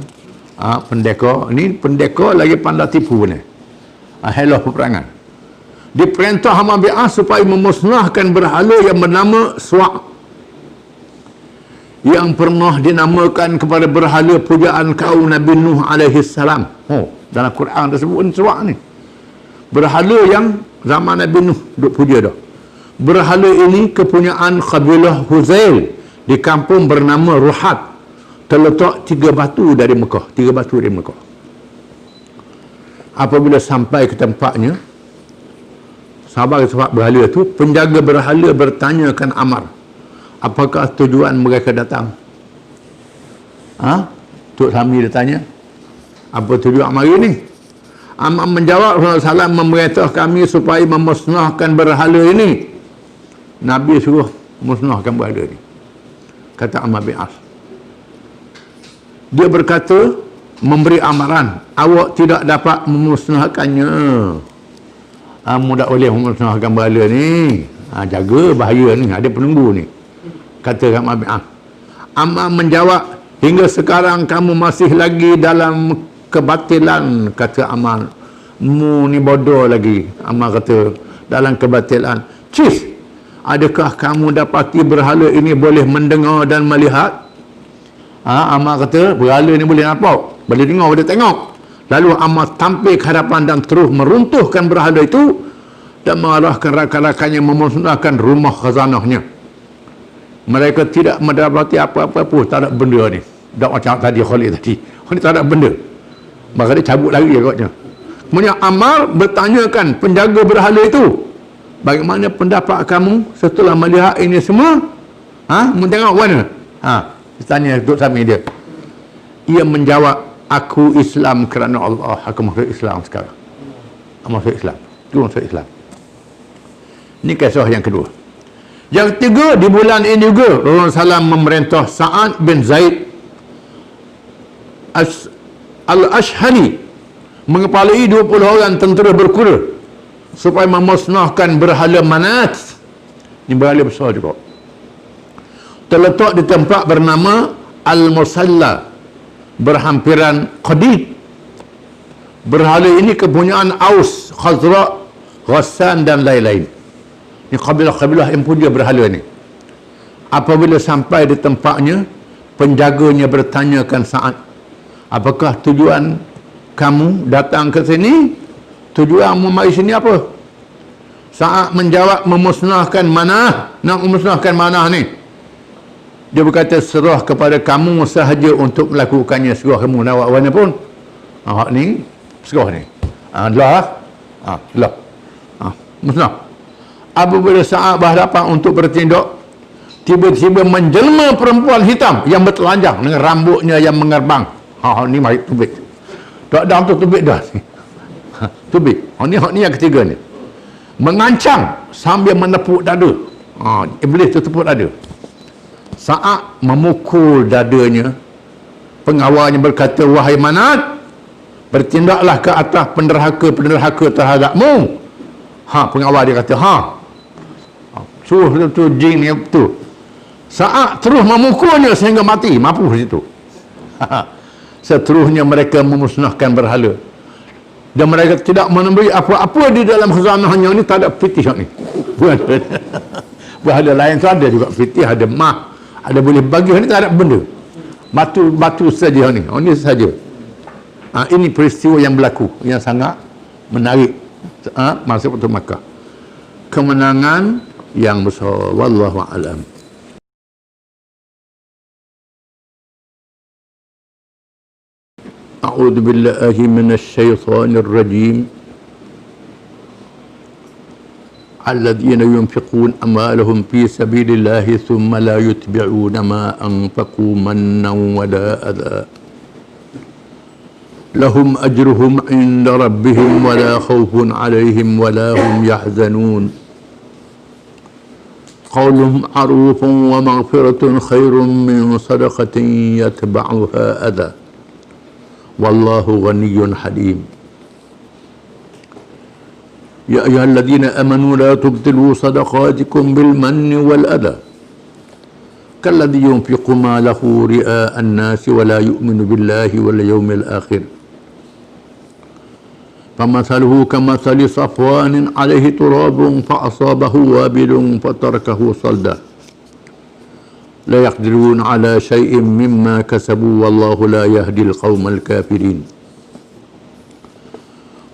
pendekar. Ni pendekar lagi pandai tipu ni. Helah peperangan. Diperintah Ammar bin As supaya memusnahkan berhala yang bernama Suwa', yang pernah dinamakan kepada berhala pujaan kaum Nabi Nuh alaihi salam. Dalam Quran tersebut Suwa' ni. Berhala yang zaman Nabi Nuh duk puja dah. Berhala ini kepunyaan kabilah Huzail di kampung bernama Ruhat, terletak 3 batu dari Mekah. Apabila sampai ke tempatnya, sahabat berhala itu, penjaga berhala bertanyakan Ammar, apakah tujuan mereka datang? Tok Sami dia tanya, apa tujuan mari ni? Ammar menjawab, Rasulullah SAW memerintah kami supaya memusnahkan berhala ini. Nabi suruh musnahkan berhala ini, kata Ammar bin As. Dia berkata, memberi amaran, awak tidak dapat memusnahkannya. Kamu tak boleh memusnahkan berhala ni. Jaga bahaya ni, ada penunggu ni. Kata Kak Mabi'ah. Ammar menjawab, hingga sekarang kamu masih lagi dalam kebatilan, kata Ammar. Mu ni bodoh lagi, Ammar kata, dalam kebatilan. Cis, adakah kamu dapati berhala ini boleh mendengar dan melihat? Ammar kata, berhala ni boleh nampak, boleh dengar, boleh tengok. Lalu Ammar tampil ke hadapan dan terus meruntuhkan berhala itu dan mengarahkan rakan-rakannya memusnahkan rumah khazanahnya. Mereka tidak mendapati apa-apa pun, tak ada benda ni. Tak macam tadi Khalid tadi. Ni tak ada benda. Maka dia cabut lagi agaknya. Kemudian Ammar bertanyakan penjaga berhala itu, bagaimana pendapat kamu setelah melihat ini semua? Mau tengok mana? Dia tanya Duk Sami dia. Ia menjawab, aku Islam kerana Allah. Aku masuk Islam sekarang. Masuk Islam. Itu masuk Islam. Ini kisah yang kedua. Yang ketiga, di bulan ini juga Rasulullah SAW memerintah Sa'ad bin Zaid Al-Ashhali mengepalai 20 orang tentera berkuda supaya memusnahkan berhala Manat. Ini berhala besar juga. Terletak di tempat bernama Al-Musalla, berhampiran Qadid. Berhala ini kepunyaan Aus, Khazra', Ghassan dan lain-lain. Ini kabilah-kabilah yang punya berhala ni. Apabila sampai di tempatnya, penjaganya bertanyakan Sa'ad, apakah tujuan kamu datang ke sini? Tujuanmu mari sini apa? Sa'ad menjawab, memusnahkan manah. Nak memusnahkan manah ni. Dia berkata, serah kepada kamu sahaja untuk melakukannya. Serah kamu nak buat mana pun. Hak ni, serah ni. Lah. Musnah. Apabila Sa'ad berhadapan untuk bertindak, tiba-tiba menjelma perempuan hitam yang bertelanjang dengan rambutnya yang mengerbang. Ni mari tubik. Tak ada untuk tubik dah. Tubik. Ni yang ketiga ni. Mengancam sambil menepuk dada. Iblis tu tepuk dada. Sa'ad memukul dadanya. Pengawalnya berkata, wahai Manat, bertindaklah ke atas penderhaka-penderhaka terhadapmu. Pengawal dia kata, suruh tu jin yang betul. Sa'ad terus memukulnya sehingga mati, mampus situ. Seterusnya mereka memusnahkan berhala. Dan mereka tidak menemui apa-apa di dalam khazanahnya ni, tak ada fitih ni. Berhala lain tu ada juga fitih, ada mah, ada boleh bagi, ni tak ada benda. Batu saja ni. Ini saja. Ini peristiwa yang berlaku yang sangat menarik masa Fathu Makkah. Kemenangan yang besar. Wallahu a'lam. A'udzu billahi minasy syaithanir rajim. Alladzina yunfiqun amwalahum fi sabilillahi thumma la yutbi'una ma anfaqu mannan wa la adha. Lahum ajruhum 'inda rabbihim wa la khawfun 'alaihim wa la hum yahzanun. Qaulun ma'rufun wa maghfiratun khairun min sadaqatin yatba'uha adha. Wallahu ghaniyyun halim. Ya ayyuhalladzina amanu la tubtilu sadaqatikum bil manni wal adha kalladzi yunfiqu malahu ri'a an-nasi wa la yu'minu billahi wal yawmil akhir. Famathaluhu kamathali safwanin 'alayhi turabun fa'asabahu wabilun fatarakahu salda. La yaqdirun 'ala shay'in mimma kasabu wallahu la yahdil qaumal kafirin.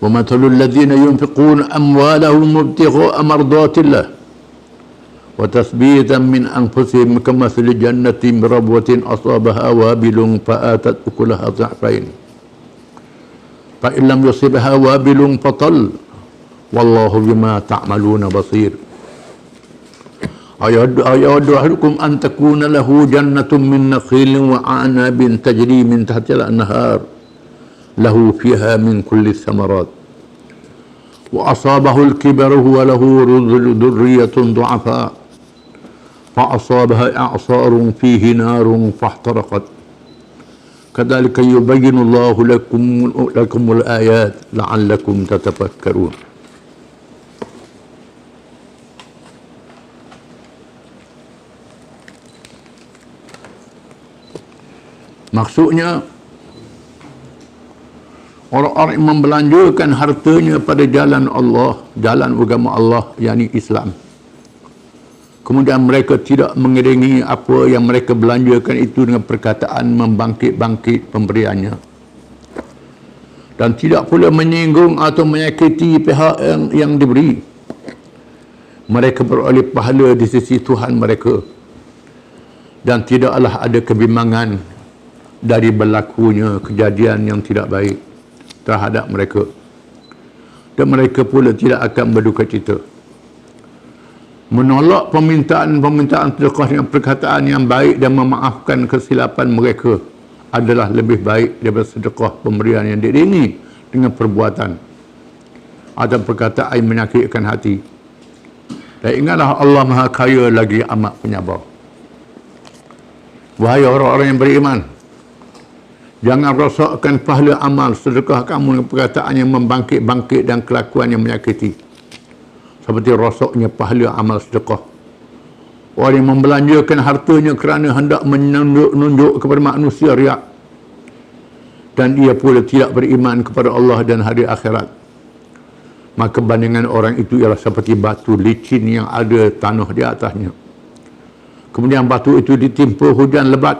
ومثل الذين ينفقون أموالهم ابتغاء مرضات الله وتثبيتا من أنفسهم كمثل جنة بربوة أصابها وابل فآتت أكلها ضعفين فإن لم يصبها وابل فطل والله بما تعملون بصير. أيود أحدكم أن تكون له جنة من نخيل وأعناب تجري من تحتها الأنهار له فيها من كل الثمرات وأصابه الكبر وله ذرية ضعفاء فأصابها إعصار فيه نار فاحترقت Kadzalika yubayyinullahu lakumul ayat la'allakum tatafakkarun. Maksudnya orang-orang yang membelanjakan hartanya pada jalan Allah, jalan agama Allah, yakni Islam. Kemudian mereka tidak mengiringi apa yang mereka belanjakan itu dengan perkataan membangkit-bangkit pemberiannya. Dan tidak pula menyinggung atau menyakiti pihak yang diberi. Mereka beroleh pahala di sisi Tuhan mereka. Dan tidaklah ada kebimbangan dari berlakunya kejadian yang tidak baik terhadap mereka, dan mereka pula tidak akan berduka cita. Menolak permintaan sedekah dengan perkataan yang baik dan memaafkan kesilapan mereka adalah lebih baik daripada sedekah pemberian yang diiringi dengan perbuatan atau perkataan yang menyakitkan hati. Dan ingatlah Allah Maha Kaya lagi amat penyabar. Wahai orang-orang yang beriman, jangan rosakkan pahala amal sedekah kamu dengan perkataan yang membangkit-bangkit dan kelakuan yang menyakiti, seperti rosaknya pahala amal sedekah. Orang yang membelanjakan hartanya kerana hendak menunjuk kepada manusia riak, dan ia pula tidak beriman kepada Allah dan hari akhirat, maka bandingan orang itu ialah seperti batu licin yang ada tanah di atasnya. Kemudian batu itu ditimpa hujan lebat,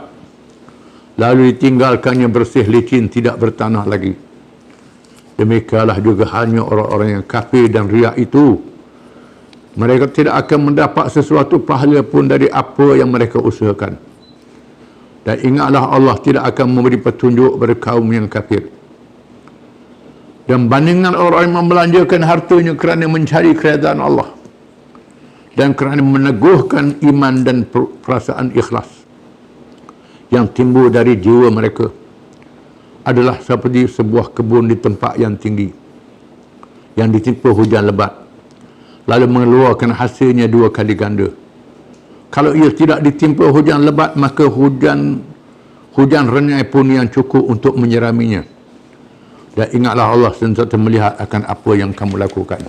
lalu ditinggalkannya bersih licin, tidak bertanah lagi. Demikianlah juga hanya orang-orang yang kafir dan riak itu. Mereka tidak akan mendapat sesuatu pahala pun dari apa yang mereka usahakan. Dan ingatlah Allah tidak akan memberi petunjuk kepada kaum yang kafir. Dan bandingan orang yang membelanjakan hartanya kerana mencari keredaan Allah dan kerana meneguhkan iman dan perasaan ikhlas yang timbul dari jiwa mereka adalah seperti sebuah kebun di tempat yang tinggi yang ditimpa hujan lebat, lalu mengeluarkan hasilnya 2 kali ganda. Kalau ia tidak ditimpa hujan lebat, maka hujan renyai pun yang cukup untuk menyiraminya. Dan ingatlah Allah sentiasa melihat akan apa yang kamu lakukan.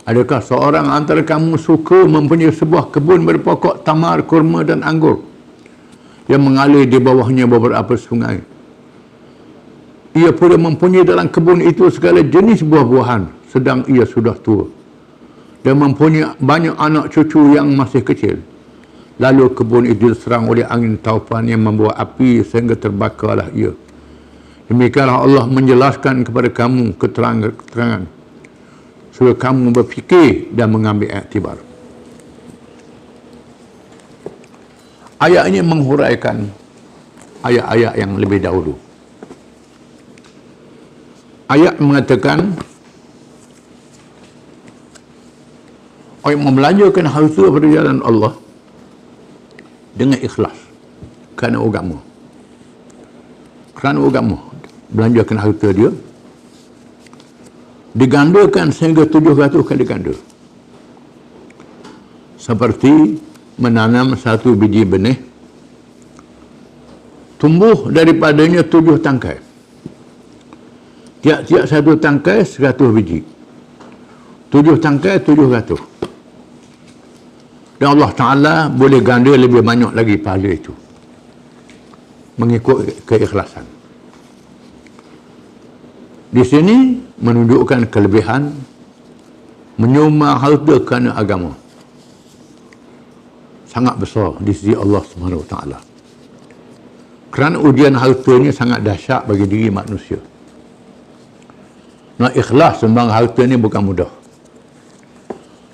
Adakah seorang antara kamu suka mempunyai sebuah kebun berpokok tamar, kurma dan anggur yang mengalir di bawahnya beberapa sungai? Ia pula mempunyai dalam kebun itu segala jenis buah-buahan sedang ia sudah tua, dan mempunyai banyak anak cucu yang masih kecil. Lalu kebun itu diserang oleh angin taufan yang membawa api sehingga terbakarlah ia. Demikianlah Allah menjelaskan kepada kamu keterangan supaya kamu berfikir dan mengambil iktibar. Ayat ini menghuraikan ayat-ayat yang lebih dahulu. Ayat mengatakan orang yang membelanjakan harta pada jalan Allah dengan ikhlas kerana agama. Kerana agama, belanjakan harta dia digandakan sehingga 700 kali ganda. Seperti menanam satu biji benih, tumbuh daripadanya 7 tangkai. Tiap-tiap satu tangkai 100 biji. 7 tangkai 700. Dan Allah Ta'ala boleh ganda lebih banyak lagi pahala itu, mengikut keikhlasan. Di sini menunjukkan kelebihan menyumbang harta kerana agama sangat besar di sisi Allah Subhanahu Wa Ta'ala. Kerana ujian hartanya sangat dahsyat bagi diri manusia. Nak ikhlas sumbang harta ni bukan mudah.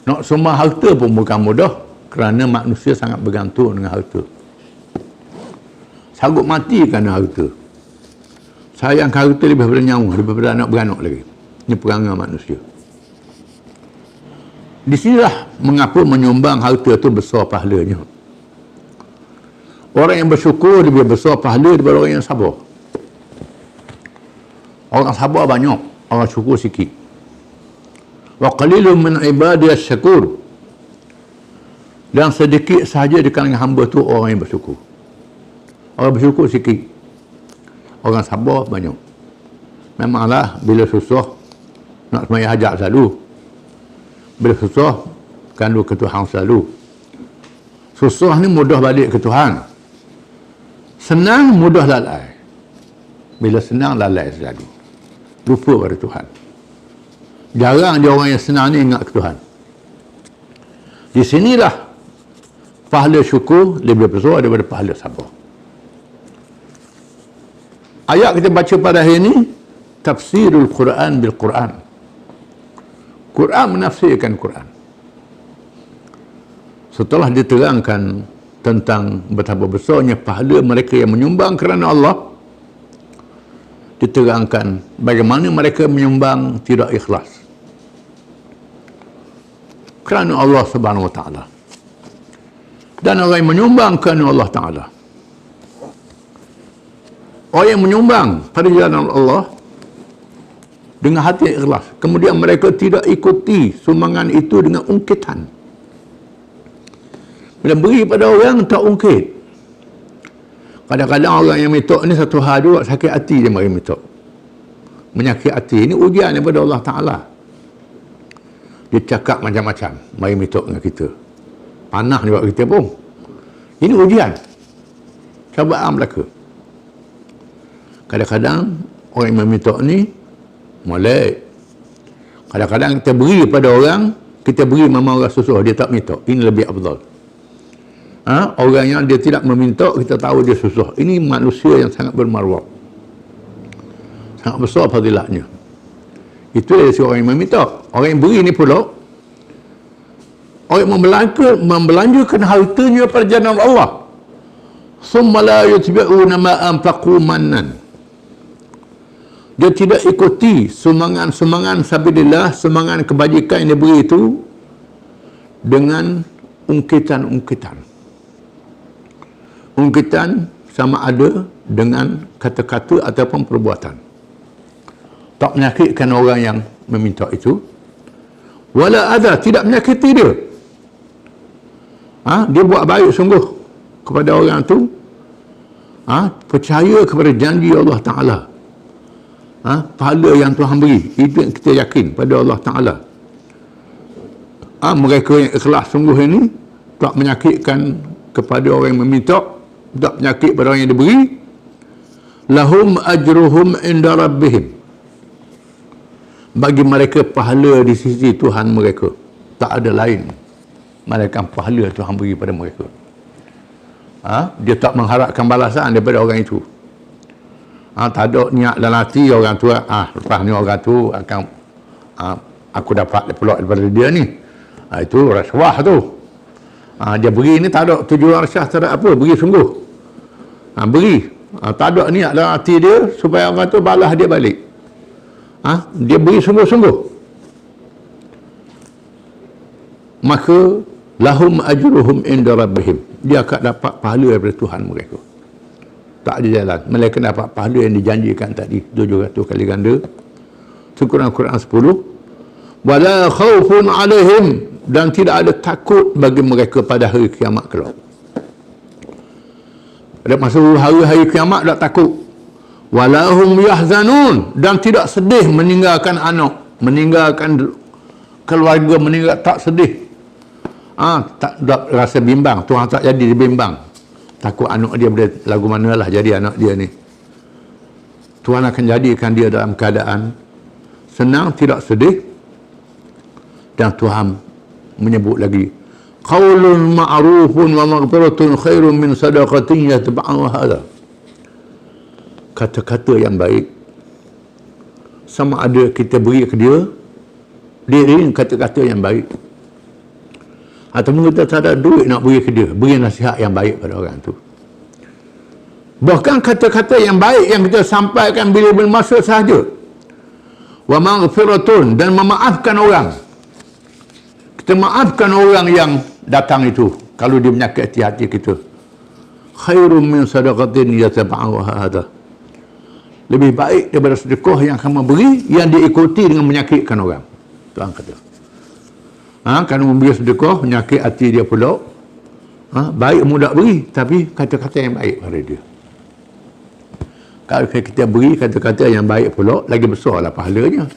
Nak sumbang harta pun bukan mudah, kerana manusia sangat bergantung dengan harta. Sanggup mati kerana harta. Sayang harta lebih daripada nyawa, lebih daripada anak beranak lagi. Ini perangai manusia. Di sinilah mengapa menyumbang harta itu besar pahalanya. Orang yang bersyukur lebih besar pahala daripada orang yang sabar. Orang sabar banyak, orang syukur sikit. Wa qalilun min ibadiyas syakur. Dan sedikit sahaja di kalangan hamba tu orang yang bersyukur. Orang bersyukur sikit. Orang sabar banyak. Memanglah bila susah nak sembahyang hajat selalu. Bila susah kandu ke Tuhan selalu. Susah ni mudah balik ke Tuhan. Senang mudah lalai. Bila senang lalai selalu. Lupa pada Tuhan. Jarang dia orang yang senang ni ingat ke Tuhan. Di sinilah pahala syukur lebih besar daripada pahala sabar. Ayat kita baca pada hari ini tafsirul Quran bil Quran. Quran menafsirkan Quran. Setelah diterangkan tentang betapa besarnya pahala mereka yang menyumbang kerana Allah, diterangkan bagaimana mereka menyumbang tidak ikhlas kerana Allah Subhanahu wa taala. Dan orang yang menyumbang kerana Allah taala, orang yang menyumbang pada jalan Allah dengan hati yang ikhlas, kemudian mereka tidak ikuti sumbangan itu dengan ungkitan. Bila beri pada orang tak ungkit. Kadang-kadang orang yang minta ni satu hal juga sakit hati dia mari minta. Menyakit hati ini ujian daripada Allah Ta'ala. Dia cakap macam-macam mari minta dengan kita. Panah juga kita pun. Ini ujian. Cubaan belaka. Kadang-kadang orang yang meminta ni molek. Kadang-kadang kita beri pada orang, kita beri memang orang susah, dia tak minta. Ini lebih afdal. Orang yang dia tidak meminta, kita tahu dia susah. Ini manusia yang sangat bermaruah. Sangat besar fadilatnya. Itu dia si orang yang meminta. Orang yang beri ni pula, orang yang membelanjakan hartanya pada jalan Allah. Summa la yutbi'una ma anfaqu mannan. Dia tidak ikuti sumbangan sabilillah, sumbangan kebajikan yang dia beri itu dengan ungkitan-ungkitan. Ungkitan sama ada dengan kata-kata ataupun perbuatan. Tak menyakitkan orang yang meminta itu. Wala adha, tidak menyakiti dia. Dia buat baik sungguh kepada orang tu. Percaya kepada janji Allah Ta'ala. Pahala yang Tuhan beri, itu yang kita yakin pada Allah Ta'ala. Mereka yang ikhlas sungguh ini tak menyakitkan kepada orang yang meminta, tak penyakit pada orang yang diberi. Lahum ajruhum inda rabbihim. Bagi mereka pahala di sisi Tuhan mereka. Tak ada lain melainkan pahala Tuhan beri pada mereka. Dia tak mengharapkan balasan daripada orang itu. Tak ada niat dalam hati orang tu, lepas ni orang tu akan aku dapat pulak daripada dia ni. Itu rasuah tu. Dia beri ni tak ada tujuan rasuah, tak ada apa, beri sungguh. Beri. Tak ada niat dalam hati dia supaya orang tu balas dia balik. Dia beri sungguh-sungguh. Maka lahum ajruhum inda rabbihim. Dia akan dapat pahala daripada Tuhan mereka. Tak ada jalan. Mereka dapat pahala yang dijanjikan tadi. 700 kali ganda. Sekurang Quran 10. Wala khawfun alaihim. Dan tidak ada takut bagi mereka pada hari kiamat kelak. Pada masa hari-hari kiamat tak takut. Walahum yahzanun. Dan tidak sedih meninggalkan anak. Meninggalkan keluarga. Tak sedih. Tak rasa bimbang. Tuhan tak jadi dia bimbang. Takut anak dia boleh lagu manalah jadi anak dia ni. Tuhan akan jadikan dia dalam keadaan senang, tidak sedih. Dan Tuhan menyebut lagi, qaulun ma'rufun wa maghfiratun khairun min sadaqatin yatba'uha hadha. Kata-kata yang baik, sama ada kita beri ke dia kata-kata yang baik, ataupun kita tak ada duit nak beri ke dia, beri nasihat yang baik pada orang tu. Bahkan kata-kata yang baik yang kita sampaikan bila bermasa sahaja. Wa maghfiratun, dan memaafkan orang. Kita maafkan orang yang datang itu kalau dia menyakiti hati kita. Khairum min sadaqatin yatba'uha hadha. Lebih baik daripada sedekah yang kamu beri yang diikuti dengan menyakitkan orang. Tuhan kata. Kalau memberi sedekah menyakit hati dia pula, baik mudah beri, tapi kata-kata yang baik pada dia. Kalau kita beri kata-kata yang baik pula, lagi besarlah pahalanya.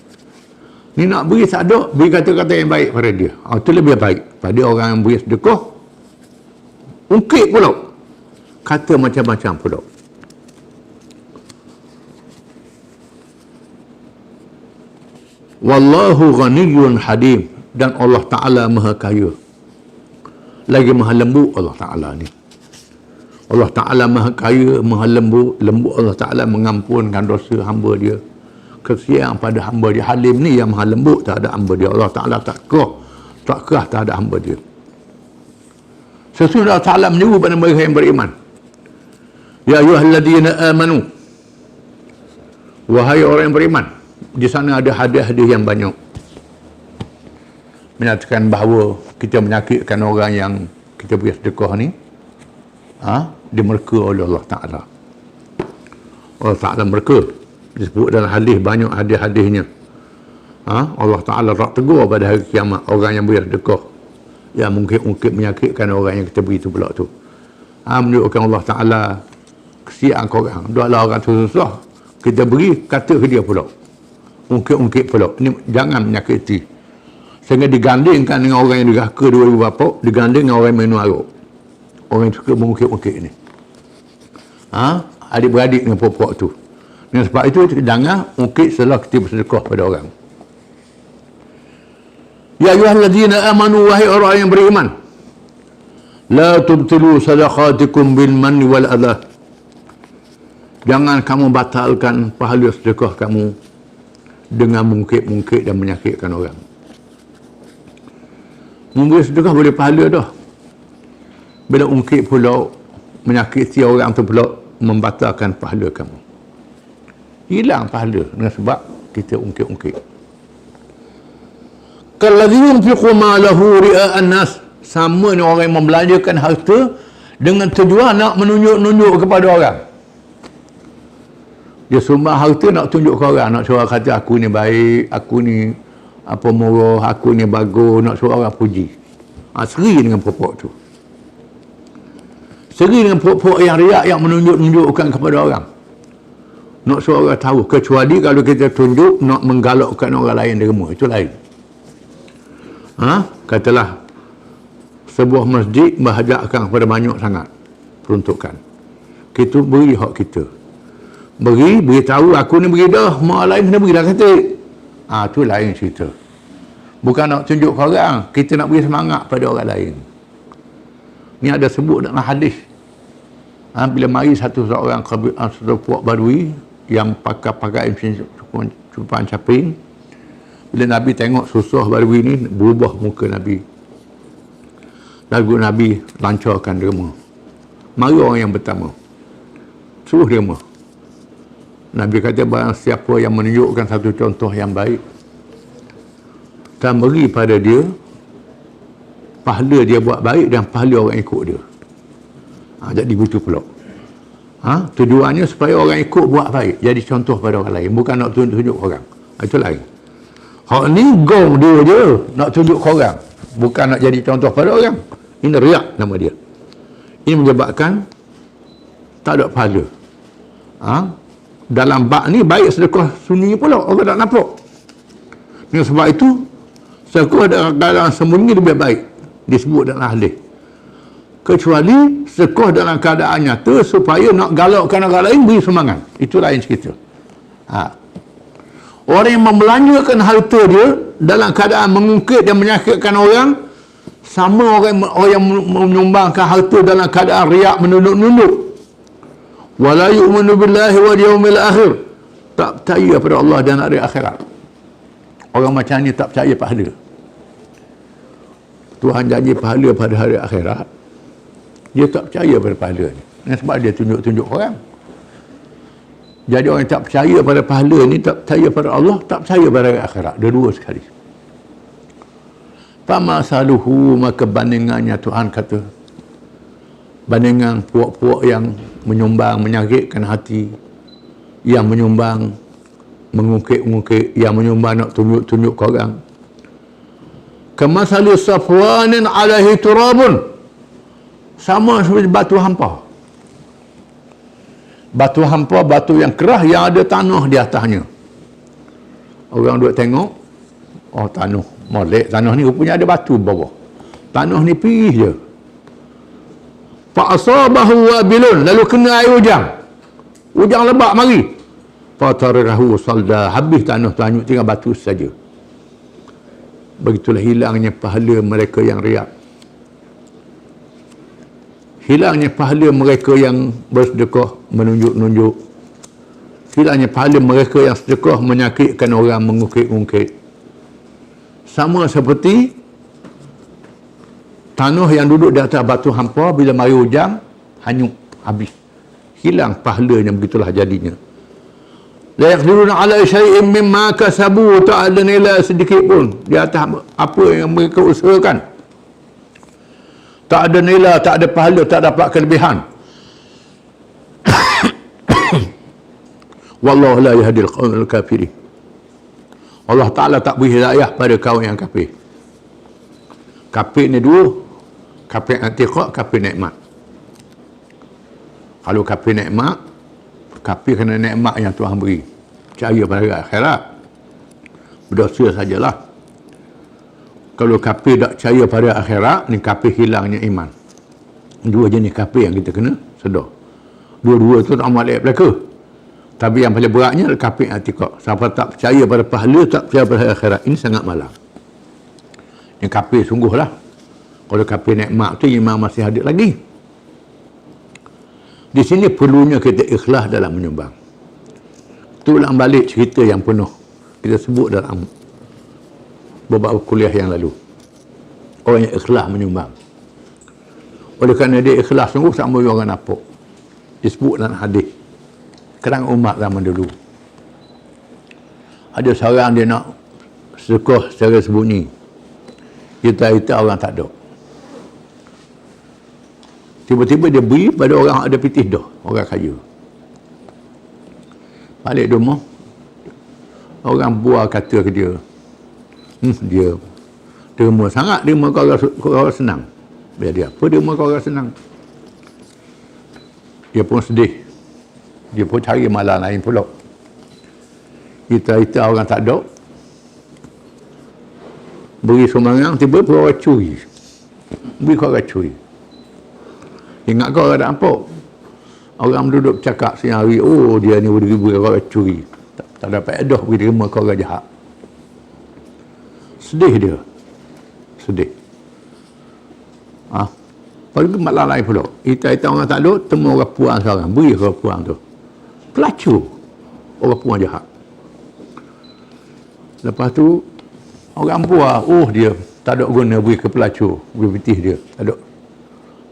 Ni nak beri tak ada, beri kata-kata yang baik pada dia. Itu lebih baik pada orang yang beri sedekah. Ungkit pula. Kata macam-macam pula. Wallahu ghaniyyun halim. Dan Allah Ta'ala maha kaya. Lagi maha lembut Allah Ta'ala ni. Allah Ta'ala maha kaya, maha lembut. Lembut Allah Ta'ala mengampunkan dosa hamba dia. Kesian pada hamba dia. Halim ni yang maha lembut terhadap hamba dia. Allah Ta'ala tak kerah terhadap hamba dia. Sesungguhnya Allah Ta'ala menyeru pada mereka yang beriman. Ya ayyuhalladzina amanu. Wahai orang yang beriman. Di sana ada hadiah-hadiah yang banyak. Menyatakan bahawa kita menyakitkan orang yang kita beri sedekah ni, dimerka oleh Allah Ta'ala. Allah Ta'ala mereka. Disebut dalam hadis, banyak hadis-hadisnya. Allah Ta'ala tak tegur pada hari kiamat orang yang beri sedekah, yang mungkin menyakitkan orang yang kita beri tu pula tu. Menunjukkan Allah Ta'ala kesian korang. Dua-dua orang tu susah, kita beri, kata ke dia pula. Ungkit-ungkit pula. Ini jangan menyakiti. Sehingga digandingkan dengan orang yang diraka dua ibu bapa, diganding dengan orang yang minum arak. Orang yang suka mengungkit-ungkit ni. Adik-beradik dengan puak-puak tu. Dengan sebab itu, jangan ungkit setelah kita bersedekah pada orang. Ya ayyuhalladzina amanu, wahai orang yang beriman. La tubtilu sadaqatikum bil manni wal adha. Jangan kamu batalkan pahala sedekah kamu dengan mungkit-mungkit dan menyakitkan orang. Memberi sedekah boleh pahala dah. Bila ungkit pula, menyakiti orang tu pula, membatalkan pahala kamu. Hilang pahala dengan sebab kita ungkit-ungkit. Kalladzi yunfiqu malahu ria'an nas. Sama ni orang yang membelanjakan harta dengan tujuan nak menunjuk-nunjuk kepada orang. Dia sumbang harta nak tunjuk ke orang, nak suruh kata aku ni baik, aku ni apa murah, aku ni bagus, nak suruh orang puji. Seri dengan pokok tu. Seri dengan pokok yang riak, yang menunjuk-nunjukkan kepada orang. Nak suruh orang tahu. Kecuali kalau kita tunjuk nak menggalakkan orang lain derma. Itu lain. Katalah sebuah masjid berhajatkan kepada banyak sangat peruntukan. Kita beri hak kita. Beritahu aku ni beri dah, mak lain kena beri dah kata. Tu lain cerita. Bukan nak tunjuk ke orang, kita nak beri semangat pada orang lain. Ni ada sebut dalam hadis. Bila mari satu puak badui yang pakai cumpan caping, bila Nabi tengok susah badui ni, berubah muka Nabi. Lagu Nabi lancarkan derma. Mari orang yang pertama, suruh derma. Nabi kata barang siapa yang menunjukkan satu contoh yang baik dan beri pada dia, pahala dia buat baik dan pahala orang ikut dia. Jadi begitu pula. Tujuannya supaya orang ikut buat baik, jadi contoh pada orang lain, bukan nak tunjuk orang. Itu lain. Hak ni gong dia je nak tunjuk ke orang, bukan nak jadi contoh pada orang. Ini riak nama dia. Ini menyebabkan tak ada pahala. Dalam bab ni baik sedekah sunyi pula, orang tak nampak. Dengan sebab itu sedekah dalam sembunyi lebih baik disebut dalam hadis. Kecuali sedekah dalam keadaan nyata supaya nak galakkan orang lain beri sumbangan. Itu lain cerita. Orang yang membelanjakan harta dia dalam keadaan mengungkit dan menyakitkan orang, sama orang yang menyumbangkan harta dalam keadaan riak, menunduk-nunduk. Wala yu'minu billahi wal yawmil akhir. Tak percaya pada Allah dan hari akhirat. Orang macam ni tak percaya pahala. Tuhan janji pahala pada hari akhirat. Dia tak percaya pada pahala ni. Sebab dia tunjuk-tunjuk orang. Jadi orang yang tak percaya pada pahala ni, tak percaya pada Allah, tak percaya pada hari akhirat. Dua-dua sekali. Fama saluhu, maka bandingannya Tuhan kata, bandingan puak-puak yang menyumbang, menyakitkan hati, yang menyumbang, mengungkit-ungkit, yang menyumbang nak tunjuk-tunjuk ke orang. Kamasali safwanin alaihi turabun. Sama seperti batu hampa. Batu hampa, batu yang kerah yang ada tanah di atasnya. Orang duk tengok, oh tanah molek, tanah ni rupanya ada batu bawah. Tanah ni perih je. Fa'asabahu wabilun, lalu kena air hujan. Hujan lebat mari. Fatarahu salda, habis tanah tanyuk, tinggal batu saja. Begitulah hilangnya pahala mereka yang riak. Hilangnya pahala mereka yang bersedekah menunjuk-nunjuk. Hilangnya pahala mereka yang sedekah menyakitkan orang, mengungkit-ungkit. Sama seperti tanah yang duduk di atas batu hampa, bila mari hujan, hanyut, habis. Hilang pahalanya, begitulah jadinya. La yaqdiruna ala syai'in mimma kasabu, tak ada nilai sedikit pun di atas apa yang mereka usahakan. Tak ada nilai, tak ada pahala, tak dapat kelebihan. Wallahu la yahdil qawmal kafirin. Allah Ta'ala tak beri hidayah pada kaum yang kafir. Kafir ni dua, kafir antiqah, kafir nikmat. Kalau kafir nikmat, kafir kena nikmat yang Tuhan beri. Percaya pada akhirat, berdosa sajalah. Kalau kafir tak percaya pada akhirat, ni kafir hilangnya iman. Dua jenis kafir yang kita kena sedar. Dua-dua tu tak molek belaka. Tapi yang paling beratnya adalah kafir antiqah. Siapa tak percaya pada pahala, tak percaya pada akhirat, ini sangat malang. Ini kafir sungguhlah. Kalau kafir nikmat tu iman masih ada lagi. Di sini perlunya kita ikhlas dalam menyumbang. Itu ulang balik cerita yang penuh kita sebut dalam beberapa kuliah yang lalu. Orang yang ikhlas menyumbang. Oleh kerana dia ikhlas sungguh, sama orang napuk. Disebut dalam hadis. Kerana umat zaman dulu. Ada seorang dia nak sedekah secara sembunyi. Kita orang tak ada. Tiba-tiba dia beri pada orang ada pitih dah, orang kaya. Balik rumah, orang buah kata ke dia, dia terima sangat, terima kau orang senang. Dia apa terima kau orang senang? Dia pun sedih. Dia pun cari malam lain pula. Kita orang tak ada. Beri sumbangan, tiba-tiba orang curi. Beri kau orang curi. Ingat kau ada apa? Orang duduk cakap siang hari, oh dia ni beri orang curi. Tak dapat edah beri terima kau orang jahat. Sedih dia. Sedih. Pergi malam lain pula. Kita orang tak ada, temu orang puan seorang. Beri orang puan tu. Pelacur. Orang puan jahat. Lepas tu, orang puan, oh dia tak ada guna beri ke pelacur. Beri pitih dia.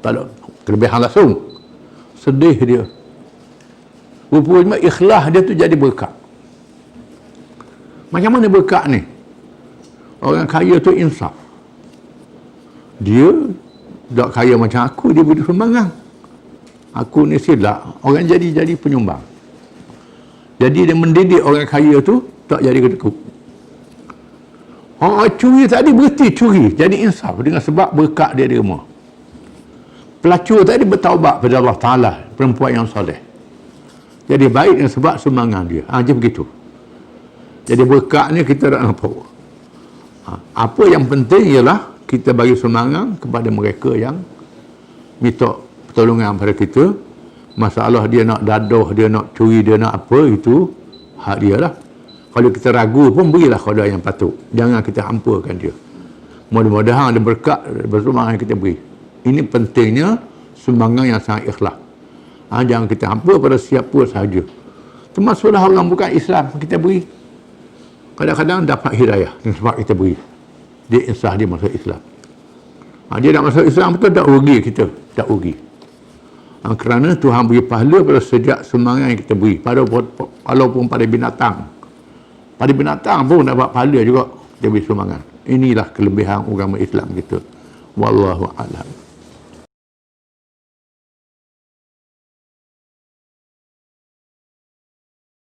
Tak ada kelebihan langsung. Sedih dia. Rupanya ikhlas dia tu jadi berkat. Macam mana berkat ni? Orang kaya tu insaf. Dia tak kaya macam aku, dia beri sumbangan. Aku ni silap, orang jadi penyumbang. Jadi dia mendidik orang kaya tu tak jadi kedekut. Orang curi tadi berhenti curi, jadi insaf dengan sebab berkat dia di rumah. Pelacur tadi bertaubat pada Allah Ta'ala, perempuan yang soleh. Jadi baik dengan sebab sumbangan dia. Macam begitu. Jadi berkat ni kita tak nampak. Apa yang penting ialah kita bagi sumbangan kepada mereka yang minta pertolongan pada kita. Masalah dia nak dadah, dia nak curi, dia nak apa, itu hak dia lah. Kalau kita ragu pun berilah kepada yang patut. Jangan kita hampakan dia. Mudah-mudahan ada berkat bersumbangan yang kita beri. Ini pentingnya sumbangan yang sangat ikhlas. Jangan kita hampa pada siapa sahaja. Termasuklah orang bukan Islam kita beri. Kadang-kadang dapat hidayah sebab kita beri. Dia insah dia masuk Islam. Dia nak masuk Islam betul, tak rugi kita. Tak rugi. Kerana Tuhan beri pahala pada sejak sumbangan yang kita beri. Walaupun pada binatang. Pada binatang pun dapat pahala juga dia beri sumbangan. Inilah kelebihan agama Islam kita. Wallahu a'lam.